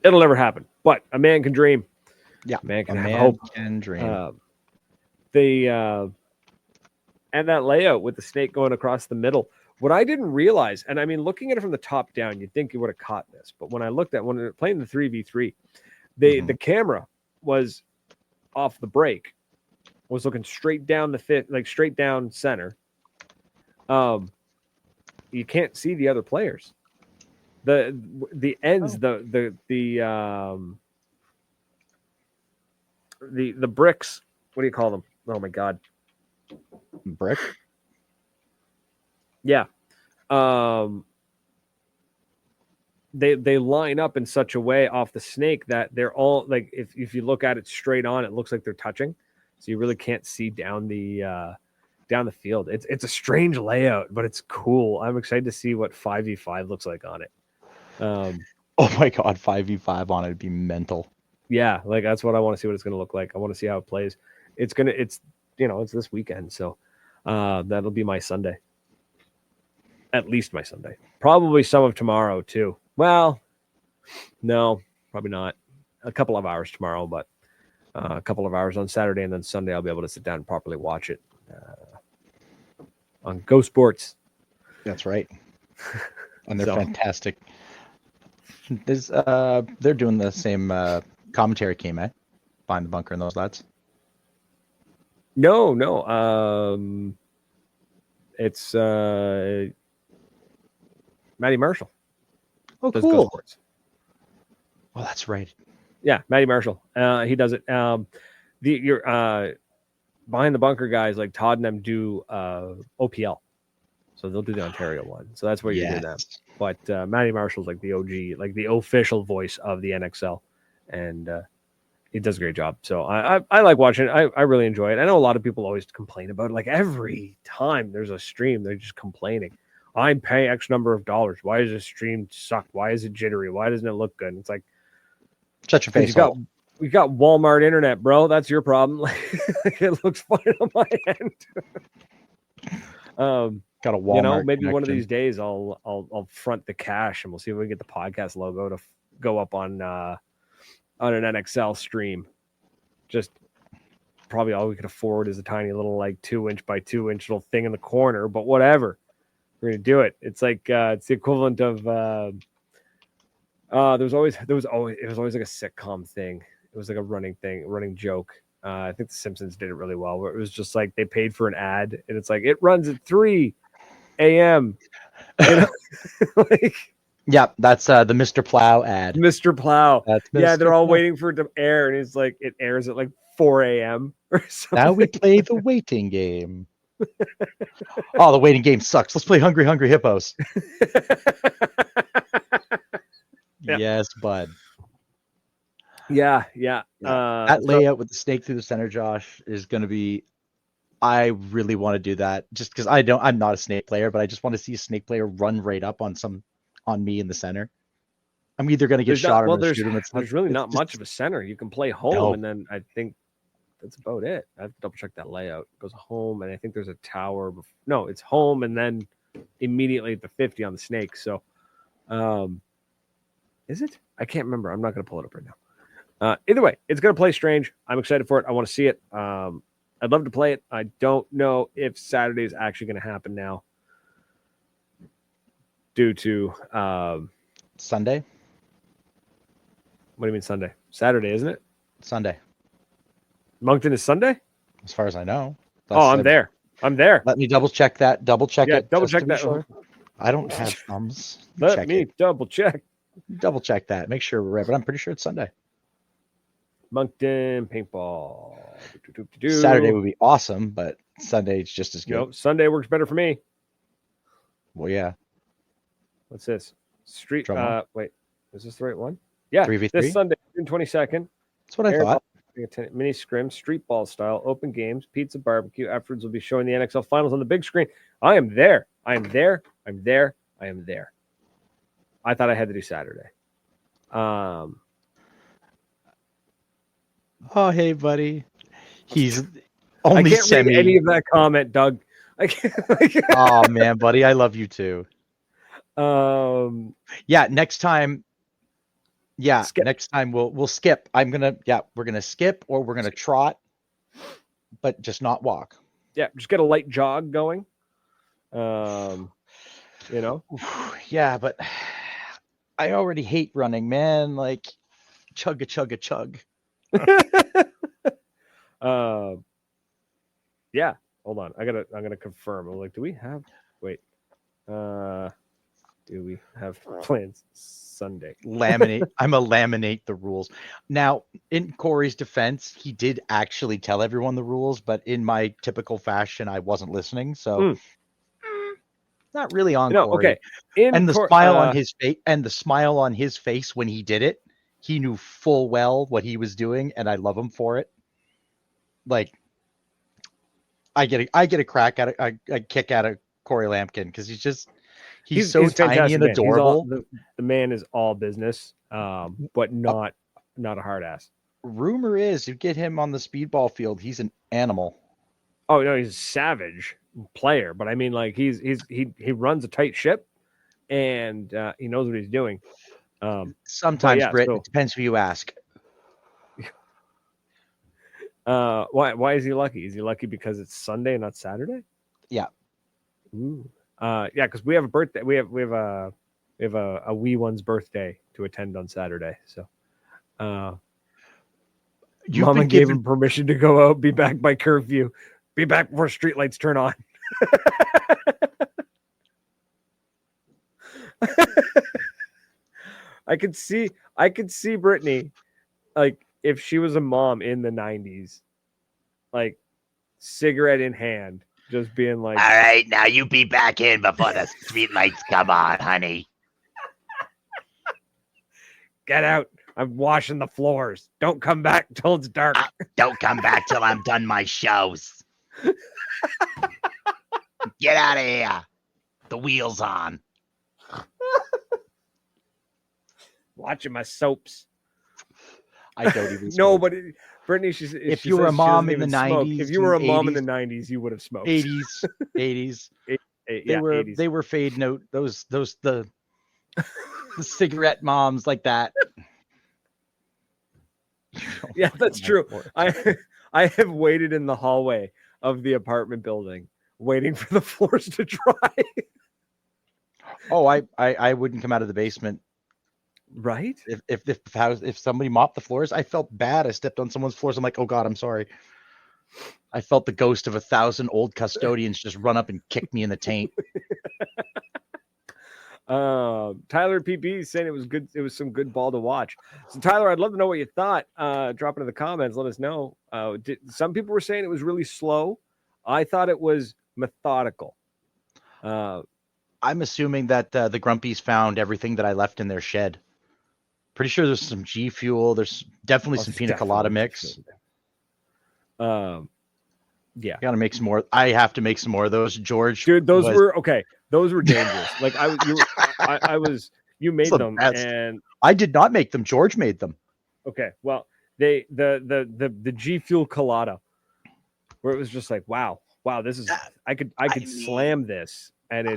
[SPEAKER 2] It'll never happen, but a man can dream.
[SPEAKER 1] Yeah,
[SPEAKER 2] a man can have hope.
[SPEAKER 1] Can dream.
[SPEAKER 2] And that layout with the snake going across the middle. What I didn't realize, and I mean, looking at it from the top down, you'd think you would have caught this. But when they're playing the 3v3, the camera was off the break, was looking straight down straight down center. You can't see the other players. The ends, the bricks. What do you call them? Oh my God,
[SPEAKER 1] brick.
[SPEAKER 2] Yeah. They line up in such a way off the snake that they're all like, if you look at it straight on, it looks like they're touching. So you really can't see down the field. It's a strange layout, but it's cool. I'm excited to see what 5v5 looks like on it.
[SPEAKER 1] Oh my God, 5v5 on it would be mental.
[SPEAKER 2] Yeah, like that's what I want to see what it's going to look like. I want to see how it plays. It's this weekend, so that'll be my Sunday. At least my Sunday. Probably some of tomorrow too. Well, no, probably not. A couple of hours tomorrow, but a couple of hours on Saturday, and then Sunday I'll be able to sit down and properly watch it on Go Sports.
[SPEAKER 1] That's right. And they're fantastic. They're doing the same commentary team, behind the bunker and those lads.
[SPEAKER 2] No. It's Matty Marshall.
[SPEAKER 1] Oh,
[SPEAKER 2] does
[SPEAKER 1] cool.
[SPEAKER 2] Go Sports.
[SPEAKER 1] Oh, that's right.
[SPEAKER 2] Yeah, Matty Marshall. He does it. behind the bunker guys like Todd and them do OPL. So they'll do the Ontario one. So that's where you're doing that. But Matty Marshall's like the OG, like the official voice of the NXL. And he does a great job. So I like watching it. I really enjoy it. I know a lot of people always complain about it. Like every time there's a stream, they're just complaining. I'm paying X number of dollars. Why does this stream suck? Why is it jittery? Why doesn't it look good? And it's like,
[SPEAKER 1] shut your face.
[SPEAKER 2] We got Walmart internet, bro. That's your problem. It looks fine on my end.
[SPEAKER 1] Got a Walmart.
[SPEAKER 2] Maybe one of these days I'll front the cash and we'll see if we can get the podcast logo to go up on an NXL stream. Just probably all we could afford is a tiny little like 2-inch by 2-inch little thing in the corner, but whatever. We're gonna do it. It's like it's the equivalent of it was always like a sitcom thing. It was like a running joke. I think The Simpsons did it really well, where it was just like they paid for an ad and it's like it runs at 3 a.m.
[SPEAKER 1] Yeah, that's the Mr. Plow ad.
[SPEAKER 2] Mr. Plow. Yeah, they're all waiting for it to air, and it's like it airs at like 4 a.m. or something.
[SPEAKER 1] Now we play the waiting game. Oh, the waiting game sucks. Let's play Hungry Hungry Hippos.
[SPEAKER 2] Yeah.
[SPEAKER 1] Yes, bud.
[SPEAKER 2] Yeah.
[SPEAKER 1] That layout with the snake through the center, Josh, is going to be. I really want to do that, just because I'm not a snake player, but I just want to see a snake player run right up on me in the center. I'm either going to get shot or shoot him.
[SPEAKER 2] There's really not much of a center. You can play home, and then I think that's about it. I have to double check that layout. It goes home, and I think there's a tower. No, it's home, and then immediately at the 50 on the snake. So, is it? I can't remember. I'm not going to pull it up right now. Either way, it's going to play strange. I'm excited for it. I want to see it. I'd love to play it. I don't know if Saturday is actually going to happen now due to
[SPEAKER 1] Sunday.
[SPEAKER 2] What do you mean Sunday? Saturday, isn't it?
[SPEAKER 1] Sunday.
[SPEAKER 2] Moncton is Sunday?
[SPEAKER 1] As far as I know.
[SPEAKER 2] I'm there. Let
[SPEAKER 1] me double check that. Double check it.
[SPEAKER 2] Double check that. Sure.
[SPEAKER 1] I don't have thumbs.
[SPEAKER 2] Let me double check.
[SPEAKER 1] Double check that. Make sure we're right, but I'm pretty sure it's Sunday.
[SPEAKER 2] Moncton paintball.
[SPEAKER 1] Saturday would be awesome, but Sunday is just as good.
[SPEAKER 2] Nope, Sunday works better for me.
[SPEAKER 1] Well, yeah.
[SPEAKER 2] What's this? Street. Wait, is this the right one? Yeah.
[SPEAKER 1] 3v3?
[SPEAKER 2] This Sunday, June 22nd.
[SPEAKER 1] That's what I thought.
[SPEAKER 2] Mini scrim, street ball style, open games, pizza barbecue. Afterwards, we'll be showing the NXL finals on the big screen. I am there. I am there. I thought I had to do Saturday.
[SPEAKER 1] Oh, hey, buddy. He's only
[SPEAKER 2] I can't read any of that comment, Doug. I can't.
[SPEAKER 1] Oh man, buddy, I love you too. Yeah, next time. Yeah, skip. Next time we'll skip. We're gonna skip or we're gonna trot, but just not walk.
[SPEAKER 2] Yeah, just get a light jog going.
[SPEAKER 1] Yeah, but I already hate running, man. Like chug a chug a chug.
[SPEAKER 2] Yeah, hold on. I'm gonna confirm. I'm like, do we have plans Sunday?
[SPEAKER 1] Laminate. I'm a laminate the rules. Now, in Corey's defense, he did actually tell everyone the rules, but in my typical fashion, I wasn't listening. So not really on Corey.
[SPEAKER 2] Okay.
[SPEAKER 1] And the smile on his face and the smile on his face when he did it, he knew full well what he was doing, and I love him for it. Like, I get a crack at it, a kick out of Corey Lampkin because he's so tiny and adorable.
[SPEAKER 2] The man is all business, but not a hard ass.
[SPEAKER 1] Rumor is you get him on the speedball field, he's an animal.
[SPEAKER 2] Oh no, he's a savage player, but I mean, like he runs a tight ship, and he knows what he's doing.
[SPEAKER 1] Sometimes, Britt, it depends who you ask.
[SPEAKER 2] Why is he lucky? Is he lucky because it's Sunday and not Saturday?
[SPEAKER 1] Yeah.
[SPEAKER 2] Ooh. Yeah, because we have a birthday. We have a wee one's birthday to attend on Saturday. So, Mama gave him permission to go out, be back by curfew, be back before streetlights turn on. I could see Brittany, like if she was a mom in the 90s, like cigarette in hand, just being like,
[SPEAKER 3] all right, now you be back in before the street lights come on, honey.
[SPEAKER 2] Get out. I'm washing the floors. Don't come back till it's dark.
[SPEAKER 3] Don't come back till I'm done my shows. Get out of here. The wheel's on.
[SPEAKER 2] Watching my soaps.
[SPEAKER 1] I don't even smoke.
[SPEAKER 2] No, but Brittany,
[SPEAKER 1] if you were a mom in the 90s,
[SPEAKER 2] if you were a mom in the 90s, you would have smoked.
[SPEAKER 1] 80s.
[SPEAKER 2] Yeah,
[SPEAKER 1] they were fading out the cigarette moms like that.
[SPEAKER 2] Yeah, that's true. I have waited in the hallway of the apartment building, waiting for the floors to dry.
[SPEAKER 1] Oh, I wouldn't come out of the basement.
[SPEAKER 2] Right?
[SPEAKER 1] If somebody mopped the floors, I felt bad. I stepped on someone's floors. I'm like, oh God, I'm sorry. I felt the ghost of 1,000 old custodians just run up and kick me in the taint.
[SPEAKER 2] Tyler PP saying it was good. It was some good ball to watch. So Tyler, I'd love to know what you thought. Drop into the comments. Let us know. Some people were saying it was really slow. I thought it was methodical.
[SPEAKER 1] I'm assuming that the Grumpies found everything that I left in their shed. Pretty sure there's some G Fuel. There's definitely some pina colada mix.
[SPEAKER 2] Yeah,
[SPEAKER 1] gotta make some more. I have to make some more of those, George.
[SPEAKER 2] Dude, those were okay. Those were dangerous. Like you made them, and
[SPEAKER 1] I did not make them. George made them.
[SPEAKER 2] Okay, well, the G Fuel colada, where it was just like, wow, this is I could slam this, and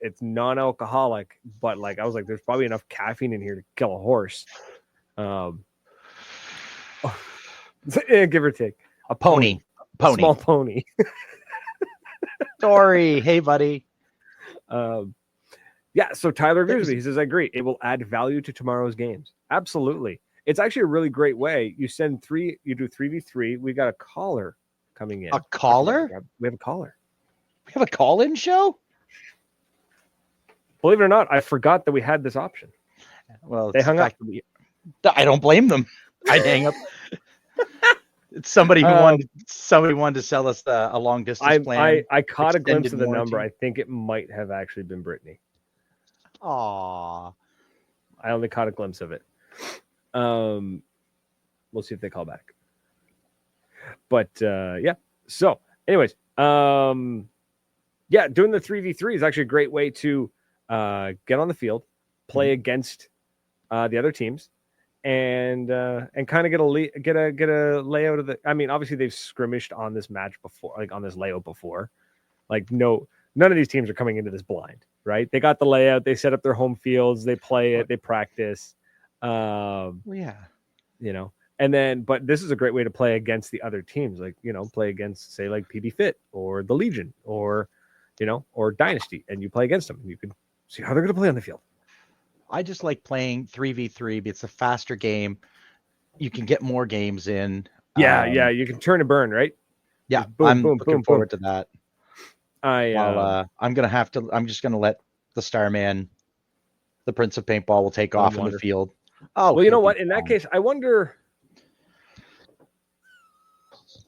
[SPEAKER 2] it's non-alcoholic, but like I was like, there's probably enough caffeine in here to kill a horse. Give or take.
[SPEAKER 1] A pony.
[SPEAKER 2] Small pony.
[SPEAKER 1] Sorry. Hey, buddy.
[SPEAKER 2] Yeah, so Tyler agrees with me. He says, I agree. It will add value to tomorrow's games. Absolutely. It's actually a really great way. You do 3v3. We got a caller coming in.
[SPEAKER 1] A caller?
[SPEAKER 2] We have a caller.
[SPEAKER 1] We have a call-in show?
[SPEAKER 2] Believe it or not, I forgot that we had this option.
[SPEAKER 1] Well,
[SPEAKER 2] they hung up.
[SPEAKER 1] I don't blame them. I'd hang up. It's somebody who wanted to sell us a long distance plan.
[SPEAKER 2] I caught a glimpse of the number. I think it might have actually been Brittany.
[SPEAKER 1] Aw.
[SPEAKER 2] I only caught a glimpse of it. We'll see if they call back. But yeah. So, anyways, doing the 3v3 is actually a great way to get on the field, play against the other teams, and kind of get a layout of the. I mean, obviously they've skirmished on this match before, like on this layout before. Like none of these teams are coming into this blind, right? They got the layout, they set up their home fields, they play it, they practice.
[SPEAKER 1] Yeah,
[SPEAKER 2] and then, but this is a great way to play against the other teams, like play against, say, like PB Fit or the Legion or or Dynasty, and you play against them, and you can see how they're going to play on the field.
[SPEAKER 1] I just like playing 3v3. It's a faster game. You can get more games in.
[SPEAKER 2] Yeah, you can turn and burn, right?
[SPEAKER 1] Yeah, I'm looking forward to that. I'm just gonna let the Starman, the Prince of Paintball, will take off in the field.
[SPEAKER 2] Oh, well, you know what? In that case, I wonder.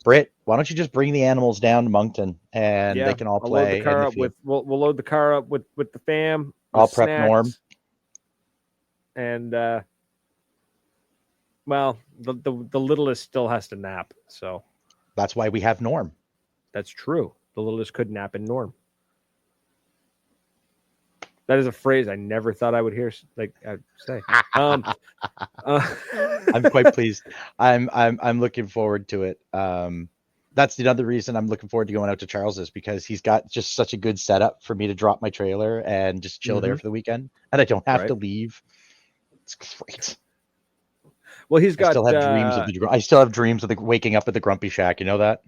[SPEAKER 1] Britt, why don't you just bring the animals down to Moncton and they can all play?
[SPEAKER 2] We'll load the car up with the fam.
[SPEAKER 1] I'll prep Norm.
[SPEAKER 2] And well, the littlest still has to nap, so
[SPEAKER 1] that's why we have Norm.
[SPEAKER 2] That's true. The littlest could nap in Norm. That is a phrase I never thought I would hear. Like I'd say.
[SPEAKER 1] I'm quite pleased. I'm looking forward to it. That's the other reason I'm looking forward to going out to Charles's, because he's got just such a good setup for me to drop my trailer and just chill there for the weekend, and I don't have to leave. It's great.
[SPEAKER 2] Well, he's got.
[SPEAKER 1] I still have dreams of the waking up at the Grumpy Shack. You know that.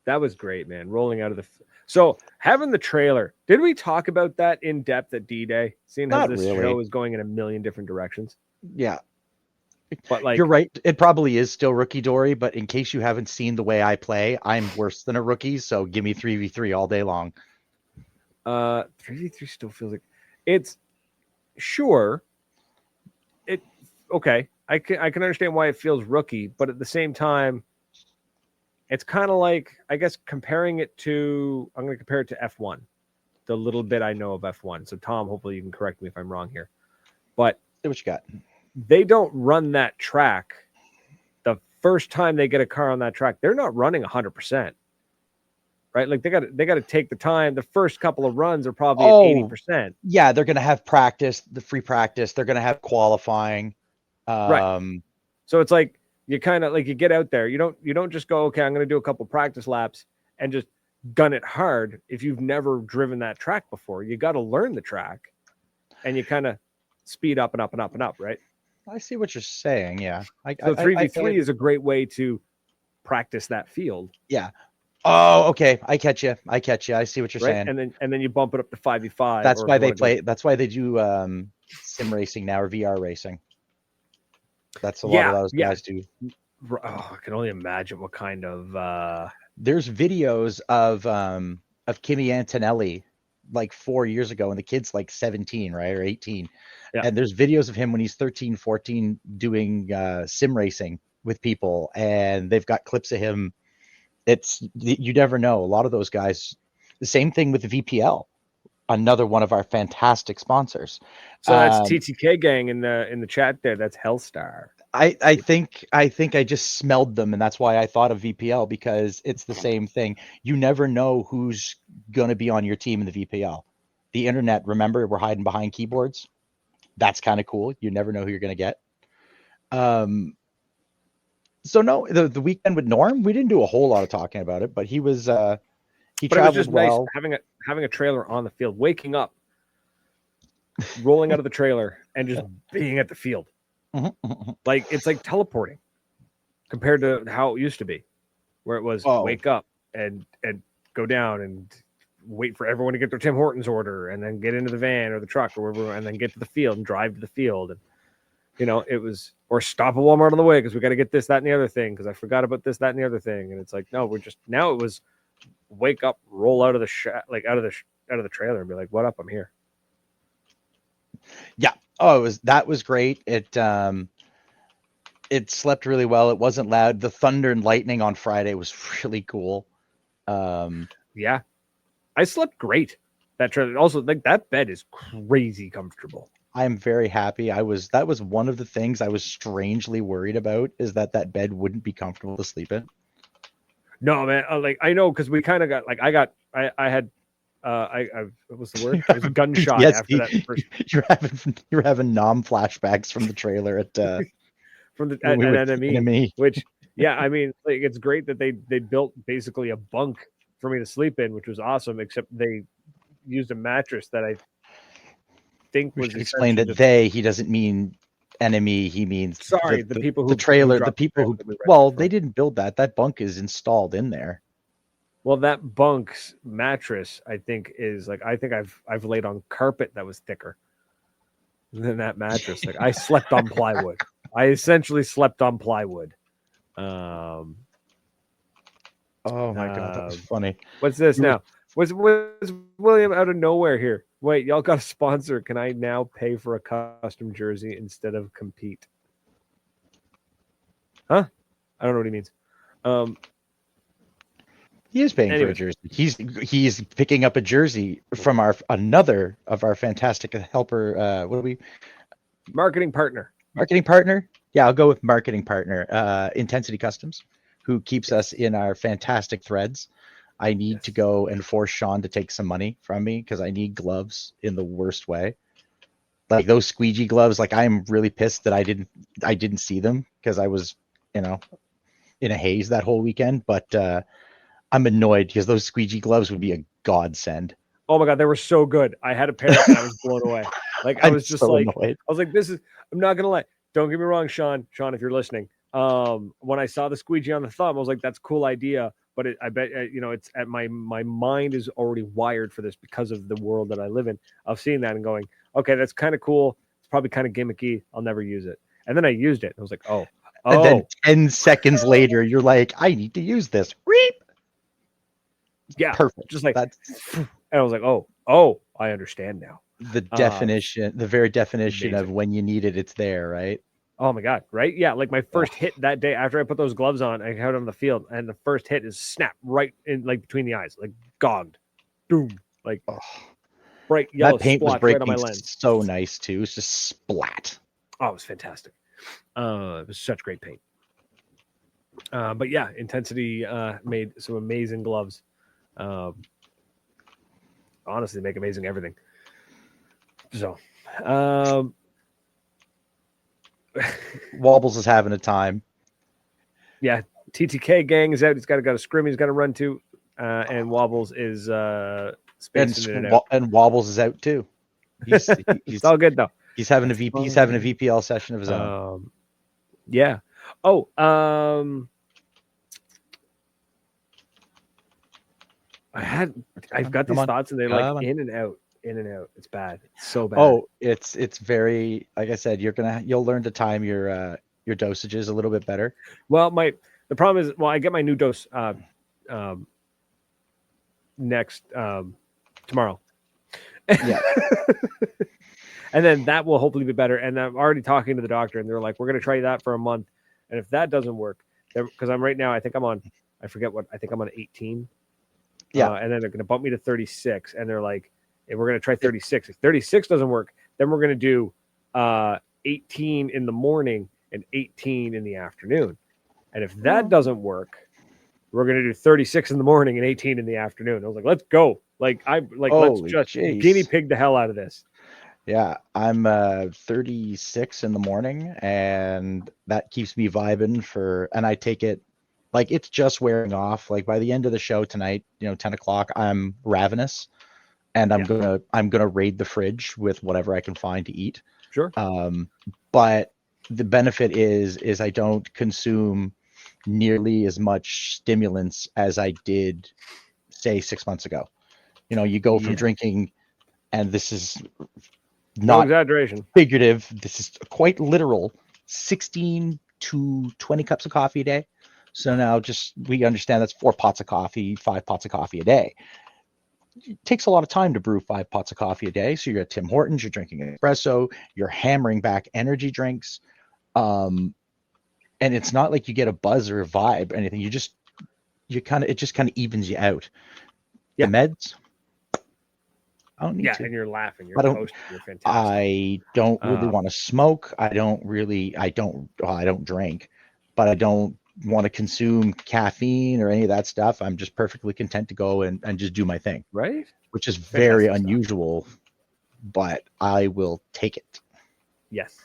[SPEAKER 2] That was great, man. Rolling out of the. So having the trailer, did we talk about that in depth at D-Day? Seeing how this show is going in a million different directions.
[SPEAKER 1] Yeah.
[SPEAKER 2] But like,
[SPEAKER 1] you're right. It probably is still rookie Dory, but in case you haven't seen the way I play, I'm worse than a rookie. So give me 3v3 all day long.
[SPEAKER 2] 3v3 still feels like it's sure. Okay. I can understand why it feels rookie, but at the same time, It's kind of like, I guess, comparing it to, I'm going to compare it to F1, the little bit I know of F1. So Tom, hopefully you can correct me if I'm wrong here, but
[SPEAKER 1] See what you got.
[SPEAKER 2] they don't run that track. The first time they get a car on that track, they're not running 100%. Right? Like they got to take the time. The first couple of runs are probably at 80%.
[SPEAKER 1] Yeah, they're going to have practice, the free practice. They're going to have qualifying.
[SPEAKER 2] Right. So it's like you kind of like you get out there. You don't just go, okay, I'm going to do a couple practice laps and just gun it hard. If you've never driven that track before, you got to learn the track, and you kind of speed up and up and up and up. Right.
[SPEAKER 1] I see what you're saying. Yeah.
[SPEAKER 2] So 3v3 is a great way to practice that field.
[SPEAKER 1] Yeah. Oh, okay. I catch you. I see what you're saying.
[SPEAKER 2] And then you bump it up to 5v5.
[SPEAKER 1] That's why they play. That's why they do sim racing now, or VR racing. That's a lot of those guys do.
[SPEAKER 2] Oh, I can only imagine what kind of.
[SPEAKER 1] There's videos of Kimi Antonelli like 4 years ago, and the kid's like 17, right, or 18.
[SPEAKER 2] Yeah.
[SPEAKER 1] And there's videos of him when he's 13, 14 doing sim racing with people, and they've got clips of him. You never know. A lot of those guys. The same thing with the VPL, another one of our fantastic sponsors.
[SPEAKER 2] So that's TTK gang in the chat there. That's Hellstar.
[SPEAKER 1] I think I just smelled them, and that's why I thought of VPL, because it's the same thing. You never know who's going to be on your team in the VPL. The internet, remember, we're hiding behind keyboards. That's kind of cool. You never know who you're going to get. So no, the weekend with Norm, we didn't do a whole lot of talking about it, but he was he traveled
[SPEAKER 2] it was just
[SPEAKER 1] well.
[SPEAKER 2] Nice having a trailer on the field, waking up, rolling out of the trailer, and just being at the field. Like it's like teleporting compared to how it used to be, where it was wake up and go down and wait for everyone to get their Tim Hortons order, and then get into the van or the truck or wherever, and then get to the field and drive to the field. And it was, or stop at Walmart on the way because we got to get this, that, and the other thing because I forgot about this, that, and the other thing. And it's like, no, now it was wake up, roll out of the out of the trailer and be like, what up? I'm here.
[SPEAKER 1] Yeah. Oh, that was great. It slept really well. It wasn't loud. The thunder and lightning on Friday was really cool.
[SPEAKER 2] Yeah, I slept great. That trailer also, like, that bed is crazy comfortable.
[SPEAKER 1] I'm very happy. That was one of the things I was strangely worried about, is that bed wouldn't be comfortable to sleep in.
[SPEAKER 2] No, man. Like, I know, because we kind of got, like, I had what was the word? I was a gunshot
[SPEAKER 1] yes,
[SPEAKER 2] after that first.
[SPEAKER 1] You're having nom flashbacks from the trailer at
[SPEAKER 2] from the at NME, which, yeah, I mean, like, it's great that they built basically a bunk for me to sleep in, which was awesome. Except they used a mattress that I think was
[SPEAKER 1] explained that he doesn't mean enemy, he means
[SPEAKER 2] the people who
[SPEAKER 1] the trailer, the people who they didn't build that bunk is installed in there.
[SPEAKER 2] Well, that bunk's mattress, I think I've laid on carpet that was thicker than that mattress. Like, I slept on plywood. I essentially slept on plywood.
[SPEAKER 1] Oh my god, that was funny.
[SPEAKER 2] What's this now? Was William out of nowhere here? Wait, y'all got a sponsor. Can I now pay for a custom jersey instead of compete? Huh? I don't know what he means.
[SPEAKER 1] He is paying for a jersey. He's picking up a jersey from another of our fantastic helper.
[SPEAKER 2] Marketing partner.
[SPEAKER 1] Marketing partner? Yeah, I'll go with marketing partner. Intensity Customs, who keeps us in our fantastic threads. I need to go and force Sean to take some money from me because I need gloves in the worst way. Like those squeegee gloves. Like, I'm really pissed that I didn't see them because I was, in a haze that whole weekend. But I'm annoyed because those squeegee gloves would be a godsend.
[SPEAKER 2] Oh my god, they were so good. I had a pair and I was blown away. Like, I was just so like, annoyed. I was like, I'm not gonna lie. Don't get me wrong, Sean. Sean, if you're listening, when I saw the squeegee on the thumb, I was like, that's a cool idea. But I bet, it's at my mind is already wired for this because of the world that I live in, of seeing that and going, okay, that's kind of cool. It's probably kind of gimmicky. I'll never use it. And then I used it. And I was like, oh.
[SPEAKER 1] And then 10 seconds later, you're like, I need to use this. Reap.
[SPEAKER 2] Yeah.
[SPEAKER 1] Perfect.
[SPEAKER 2] Just like
[SPEAKER 1] that.
[SPEAKER 2] And I was like, oh, I understand now.
[SPEAKER 1] The definition, the very definition amazing. Of when you need it, it's there, right?
[SPEAKER 2] Oh my God. Right. Yeah. Like my first hit that day after I put those gloves on, I got on the field and the first hit is snap right in like between the eyes, like gogged. Boom. Like bright yellow
[SPEAKER 1] That paint was
[SPEAKER 2] splotch right on
[SPEAKER 1] breaking
[SPEAKER 2] my lens.
[SPEAKER 1] so nice too. It's just splat.
[SPEAKER 2] Oh, it was fantastic. It was such great paint. But yeah, Intensity made some amazing gloves. Honestly, make amazing everything. So,
[SPEAKER 1] Wobbles is having a time.
[SPEAKER 2] Yeah, TTK gang is out. He's got a scrim he's got to run to, and Wobbles is spacing in and out.
[SPEAKER 1] And Wobbles is out too. He's
[SPEAKER 2] it's all good though.
[SPEAKER 1] He's having a VPL session of his own.
[SPEAKER 2] Yeah. Oh, I've got these thoughts and they're like in and out. It's bad. It's so bad.
[SPEAKER 1] Oh, it's very, like I said, you'll learn to time your dosages a little bit better.
[SPEAKER 2] Well, the problem is, I get my new dose next tomorrow.
[SPEAKER 1] Yeah.
[SPEAKER 2] And then that will hopefully be better. And I'm already talking to the doctor and they're like, we're going to try that for a month. And if that doesn't work, because I'm right now, I think I'm on 18.
[SPEAKER 1] Yeah.
[SPEAKER 2] And then they're going to bump me to 36. And they're like, hey, we're going to try 36. If 36 doesn't work, then we're going to do 18 in the morning and 18 in the afternoon. And if that doesn't work, we're going to do 36 in the morning and 18 in the afternoon. I was like, let's go. Let's just guinea pig the hell out of this.
[SPEAKER 1] Yeah, I'm 36 in the morning, and that keeps me vibing and I take it like it's just wearing off. Like by the end of the show tonight, 10 o'clock, I'm ravenous, and I'm gonna raid the fridge with whatever I can find to eat.
[SPEAKER 2] Sure.
[SPEAKER 1] But the benefit is I don't consume nearly as much stimulants as I did, say, 6 months ago. You go from drinking, and this is not
[SPEAKER 2] exaggeration,
[SPEAKER 1] figurative. This is quite literal. 16 to 20 cups of coffee a day. So now we understand that's 4 pots of coffee, 5 pots of coffee a day. It takes a lot of time to brew 5 pots of coffee a day. So you're at Tim Hortons, you're drinking an espresso, you're hammering back energy drinks. And it's not like you get a buzz or a vibe or anything. It just kind of evens you out. Yeah. The meds, I don't need to.
[SPEAKER 2] And you're laughing. You're
[SPEAKER 1] you're fantastic. I don't really want to smoke. I don't drink, but I don't want to consume caffeine or any of that stuff. I'm just perfectly content to go and just do my thing.
[SPEAKER 2] Right.
[SPEAKER 1] Which is very unusual, but I will take it.
[SPEAKER 2] Yes.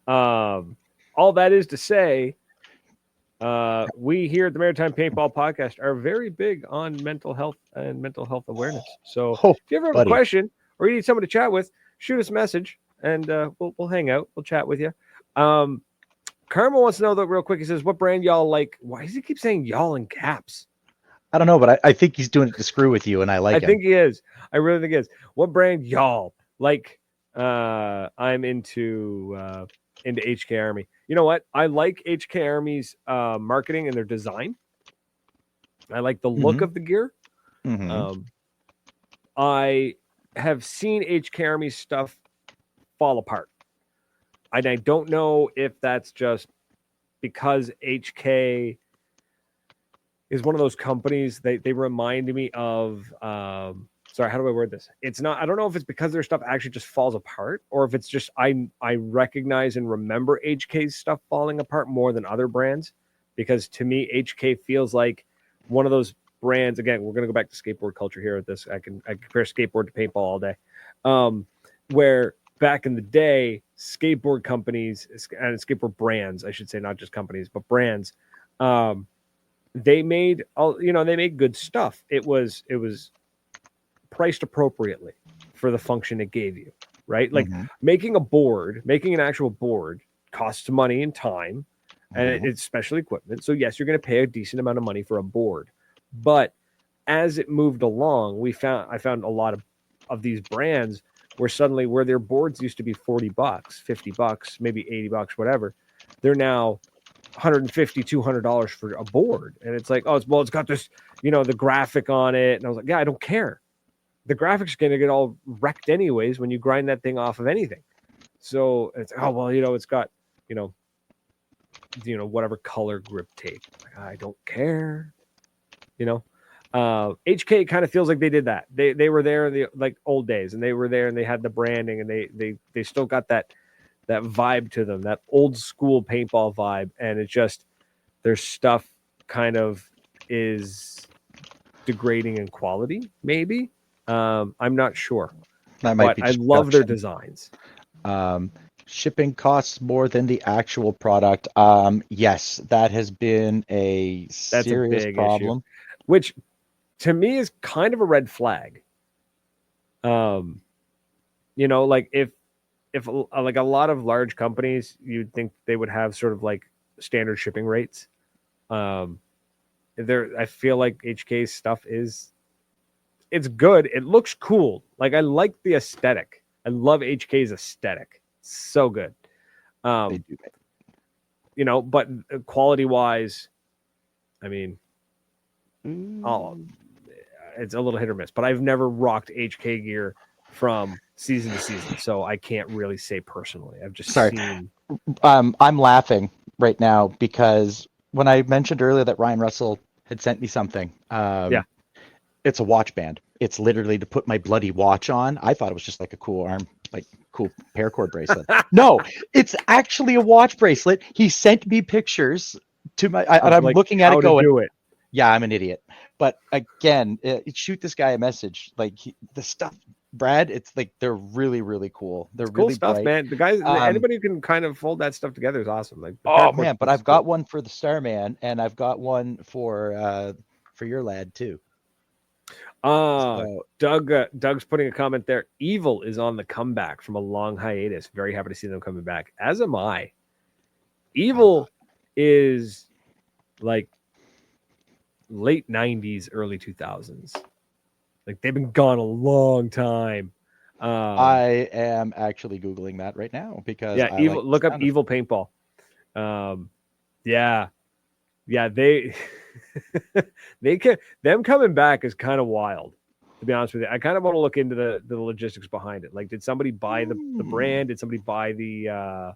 [SPEAKER 2] All that is to say, we here at the Maritime Paintball Podcast are very big on mental health and mental health awareness. So if you ever have a question or you need someone to chat with, shoot us a message and we'll hang out. We'll chat with you. Karma wants to know that real quick. He says, what brand y'all like? Why does he keep saying y'all in caps?
[SPEAKER 1] I don't know, but I think he's doing it to screw with you, and I like it.
[SPEAKER 2] I think he is. I really think he is. What brand y'all like? I'm into HK Army. You know what? I like HK Army's marketing and their design. I like the look of the gear.
[SPEAKER 1] Mm-hmm.
[SPEAKER 2] I have seen HK Army's stuff fall apart. And I don't know if that's just because HK is one of those companies. They remind me of sorry, how do I word this? It's not, I don't know if it's because their stuff actually just falls apart or if it's just I recognize and remember HK's stuff falling apart more than other brands, because to me HK feels like one of those brands. Again, we're going to go back to skateboard culture here at this. I compare skateboard to paintball all day. Where back in the day, skateboard companies and skateboard brands, I should say, not just companies, but brands, they made good stuff. It was priced appropriately for the function it gave you, right? Like making an actual board costs money and time, and it's special equipment. So yes, you're going to pay a decent amount of money for a board. But as it moved along, I found a lot of these brands where their boards used to be $40, $50, maybe $80, whatever. They're now $150, $200 for a board. And it's like, it's got this, the graphic on it. And I was like, yeah, I don't care. The graphics are going to get all wrecked anyways when you grind that thing off of anything. So it's, it's got whatever color grip tape. Like, I don't care. HK kind of feels like they did that. They were there in the like old days, and they were there and they had the branding, and they still got that vibe to them, that old school paintball vibe. And it's just their stuff kind of is degrading in quality, maybe. I'm not sure.
[SPEAKER 1] That might be
[SPEAKER 2] I love their designs.
[SPEAKER 1] Shipping costs more than the actual product. Yes, that has been a serious problem.
[SPEAKER 2] Issue, which to me is kind of a red flag. Like if like a lot of large companies, you'd think they would have sort of like standard shipping rates. I feel like HK's stuff it's good. It looks cool. Like I like the aesthetic. I love HK's aesthetic. So good. They do. But quality wise, I mean, it's a little hit or miss, but I've never rocked HK gear from season to season, so I can't really say personally. I've just seen.
[SPEAKER 1] I'm laughing right now because when I mentioned earlier that Ryan Russell had sent me something, it's a watch band. It's literally to put my bloody watch on. I thought it was just like a cool cool paracord bracelet. No, it's actually a watch bracelet. He sent me pictures to my, and I'm looking at it going,
[SPEAKER 2] do it.
[SPEAKER 1] Yeah, I'm an idiot. But again, shoot this guy a message. Like the stuff, Brad, it's like they're really, really cool. They're really
[SPEAKER 2] cool stuff,
[SPEAKER 1] bright.
[SPEAKER 2] man. The guys, anybody who can kind of fold that stuff together is awesome. Like,
[SPEAKER 1] but I've got one for the Starman, and I've got one for your lad too.
[SPEAKER 2] Doug's putting a comment there. Evil is on the comeback from a long hiatus. Very happy to see them coming back. As am I. Evil is like late 90s, early 2000s. Like they've been gone a long time.
[SPEAKER 1] I am actually Googling that right now because
[SPEAKER 2] Evil. Look up Evil Paintball. They them coming back is kind of wild, to be honest with you. I kind of want to look into the logistics behind it. Like, did somebody buy the brand? Did somebody buy the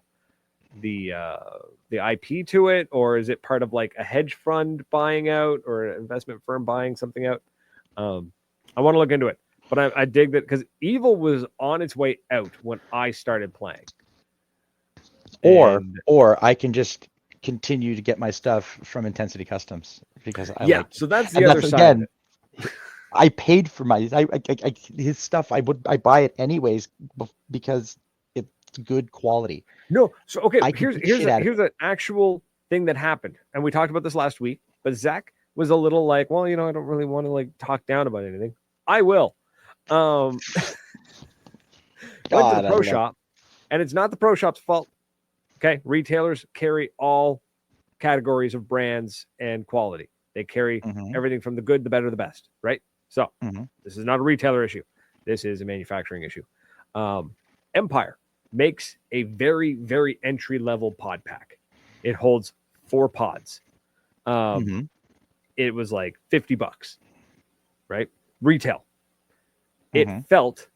[SPEAKER 2] IP to it, or is it part of like a hedge fund buying out or an investment firm buying something out? I want to look into it, but I dig that because Evil was on its way out when I started playing.
[SPEAKER 1] Or I can just continue to get my stuff from Intensity Customs because
[SPEAKER 2] so that's the other side. Again,
[SPEAKER 1] I paid for his stuff. I buy it anyways because it's good quality.
[SPEAKER 2] No, so okay. Here's an actual thing that happened, and we talked about this last week. But Zach was a little like, well, I don't really want to like talk down about anything. I will. Went to the pro shop, and it's not the pro shop's fault. Okay, retailers carry all categories of brands and quality. They carry everything from the good, the better, the best, right? So this is not a retailer issue. This is a manufacturing issue. Empire makes a very, very entry-level pod pack. It holds 4 pods. It was like $50, right? Retail. It felt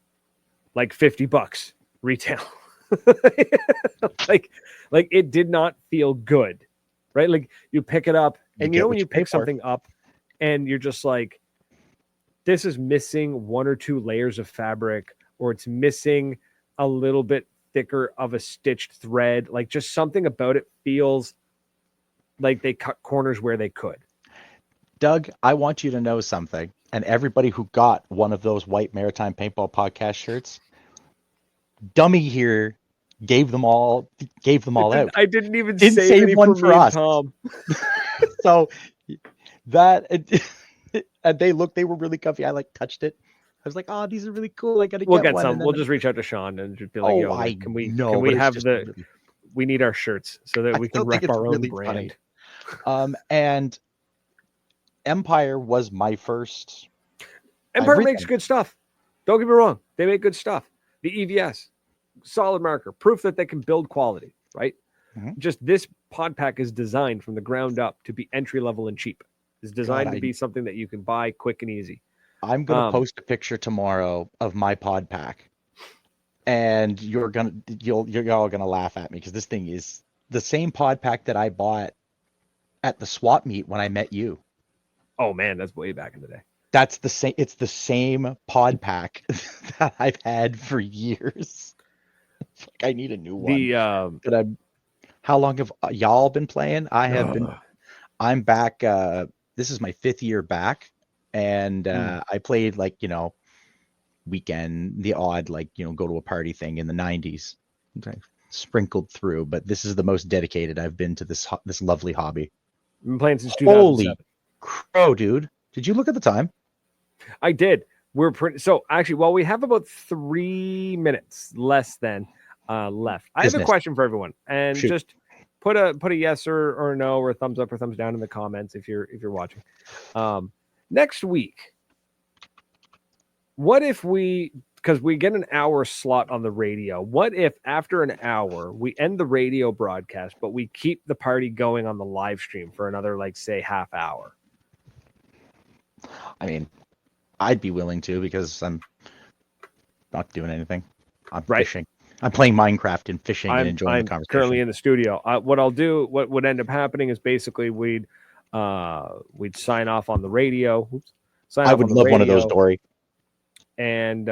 [SPEAKER 2] like $50 retail. like it did not feel good, right? Like you pick it up and when you pick something up and you're just like, this is missing 1 or 2 layers of fabric, or it's missing a little bit thicker of a stitched thread. Like just something about it feels like they cut corners where they could.
[SPEAKER 1] Doug, I want you to know something, and everybody who got one of those white Maritime Paintball podcast shirts, Dummy here gave them all out.
[SPEAKER 2] I didn't even save
[SPEAKER 1] one for us.
[SPEAKER 2] Tom.
[SPEAKER 1] So that and they were really comfy. I like touched it. I was like, oh, these are really cool. I gotta get one.
[SPEAKER 2] Some. We'll just reach out to Sean and just be like, can we have we need our shirts so that we can rep our own brand.
[SPEAKER 1] And Empire was my first.
[SPEAKER 2] Empire makes good stuff. Don't get me wrong. They make good stuff. The EVS, solid marker, proof that they can build quality, right? Just this pod pack is designed from the ground up to be entry level and cheap. It's designed to be something that you can buy quick and easy.
[SPEAKER 1] I'm going to post a picture tomorrow of my pod pack, and you're all going to laugh at me because this thing is the same pod pack that I bought at the swap meet when I met you.
[SPEAKER 2] Oh man, that's way back in the day.
[SPEAKER 1] That's the same. It's the same pod pack that I've had for years. Like I need a new one. But how long have y'all been playing? I have been. I'm back. This is my 5th year back, and I played like weekend, the odd go to a party thing in the 90s. Okay. Sprinkled through, but this is the most dedicated I've been to this lovely hobby.
[SPEAKER 2] I've been playing since 2007.
[SPEAKER 1] Holy crow, dude! Did you look at the time?
[SPEAKER 2] I did. We're pretty. So actually, well, we have about 3 minutes less than left. I have a question for everyone, and
[SPEAKER 1] Shoot.
[SPEAKER 2] Just put a yes or no or a thumbs up or thumbs down in the comments if you're watching. Next week, what if because we get an hour slot on the radio. What if after an hour we end the radio broadcast, but we keep the party going on the live stream for another, say, half hour?
[SPEAKER 1] I mean, I'd be willing to because I'm not doing anything. I'm fishing. I'm playing Minecraft and fishing and enjoying the conversation.
[SPEAKER 2] I'm currently in the studio. What would end up happening is basically we'd sign off on the radio.
[SPEAKER 1] I would love one of those, Dory.
[SPEAKER 2] And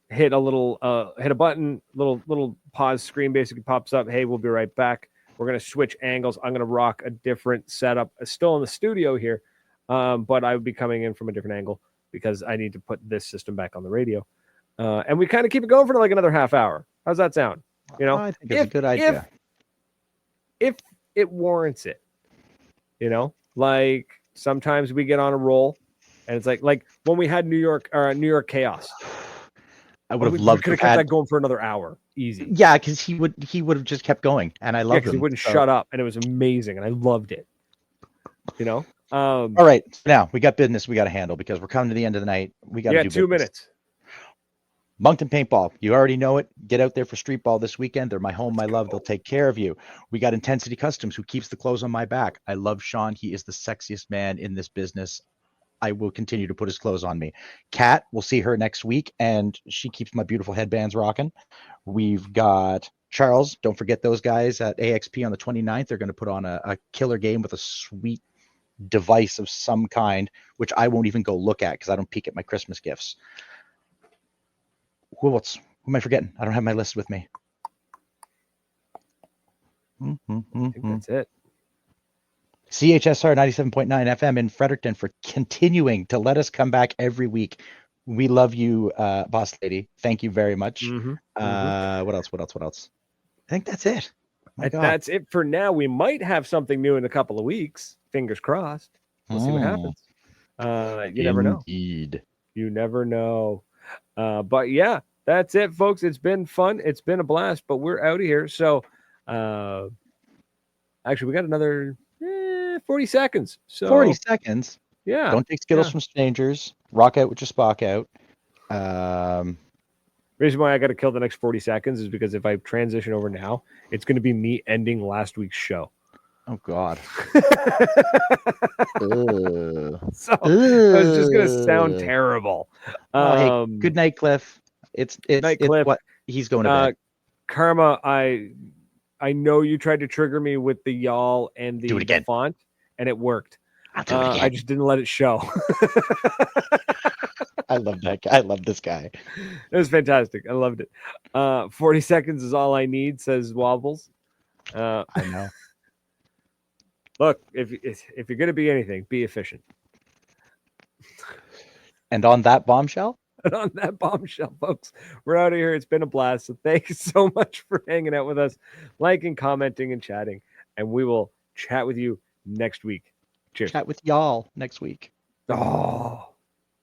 [SPEAKER 2] hit a button, little pause screen basically pops up. Hey, we'll be right back. We're gonna switch angles. I'm gonna rock a different setup, still in the studio here, but I would be coming in from a different angle because I need to put this system back on the radio. And we kind of keep it going for like another half hour. How's that sound?
[SPEAKER 1] I think it's a good idea.
[SPEAKER 2] If it warrants it, like sometimes we get on a roll, and it's like when we had New York Chaos.
[SPEAKER 1] I would have loved
[SPEAKER 2] to have kept that going for another hour, easy.
[SPEAKER 1] Yeah, because he would have just kept going, and I loved him.
[SPEAKER 2] He wouldn't shut up, and it was amazing, and I loved it.
[SPEAKER 1] All right, now we got business we got to handle because we're coming to the end of the night. We got to do
[SPEAKER 2] 2 minutes.
[SPEAKER 1] Moncton Paintball, you already know it. Get out there for street ball this weekend. They're my home, my love. They'll take care of you. We got Intensity Customs, who keeps the clothes on my back. I love Sean. He is the sexiest man in this business. I will continue to put his clothes on me. Kat, we'll see her next week, and she keeps my beautiful headbands rocking. We've got Charles. Don't forget those guys at AXP on the 29th. They're going to put on a killer game with a sweet device of some kind, which I won't even go look at because I don't peek at my Christmas gifts. Who am I forgetting? I don't have my list with me.
[SPEAKER 2] I think that's it.
[SPEAKER 1] CHSR 97.9 FM in Fredericton for continuing to let us come back every week. We love you, boss lady. Thank you very much. What else? I think that's it.
[SPEAKER 2] That's it for now. We might have something new in a couple of weeks. Fingers crossed. We'll see what happens. You never know.
[SPEAKER 1] Indeed.
[SPEAKER 2] You never know. But yeah, that's it, folks. It's been fun. It's been a blast, but we're out of here. So actually, we got another 40 seconds. So
[SPEAKER 1] 40 seconds.
[SPEAKER 2] Yeah.
[SPEAKER 1] Don't take Skittles from strangers. Rock out with your Spock out.
[SPEAKER 2] Reason why I got to kill the next 40 seconds is because if I transition over now, it's going to be me ending last week's show.
[SPEAKER 1] Oh God.
[SPEAKER 2] So it's just going to sound terrible.
[SPEAKER 1] Hey, good night, Cliff. It's
[SPEAKER 2] Cliff.
[SPEAKER 1] What he's going to bed.
[SPEAKER 2] Karma, I know you tried to trigger me with the y'all and the font, and it worked.
[SPEAKER 3] I'll do it again.
[SPEAKER 2] I just didn't let it show.
[SPEAKER 1] I love that guy. I love this guy.
[SPEAKER 2] It was fantastic. I loved it. 40 seconds is all I need, says Wobbles.
[SPEAKER 1] I know.
[SPEAKER 2] Look, if you're going to be anything, be efficient.
[SPEAKER 1] And on that bombshell?
[SPEAKER 2] And on that bombshell, folks, we're out of here. It's been a blast. So thank you so much for hanging out with us, liking, commenting, and chatting. And we will chat with you next week. Cheers.
[SPEAKER 1] Chat with y'all next week.
[SPEAKER 2] Oh.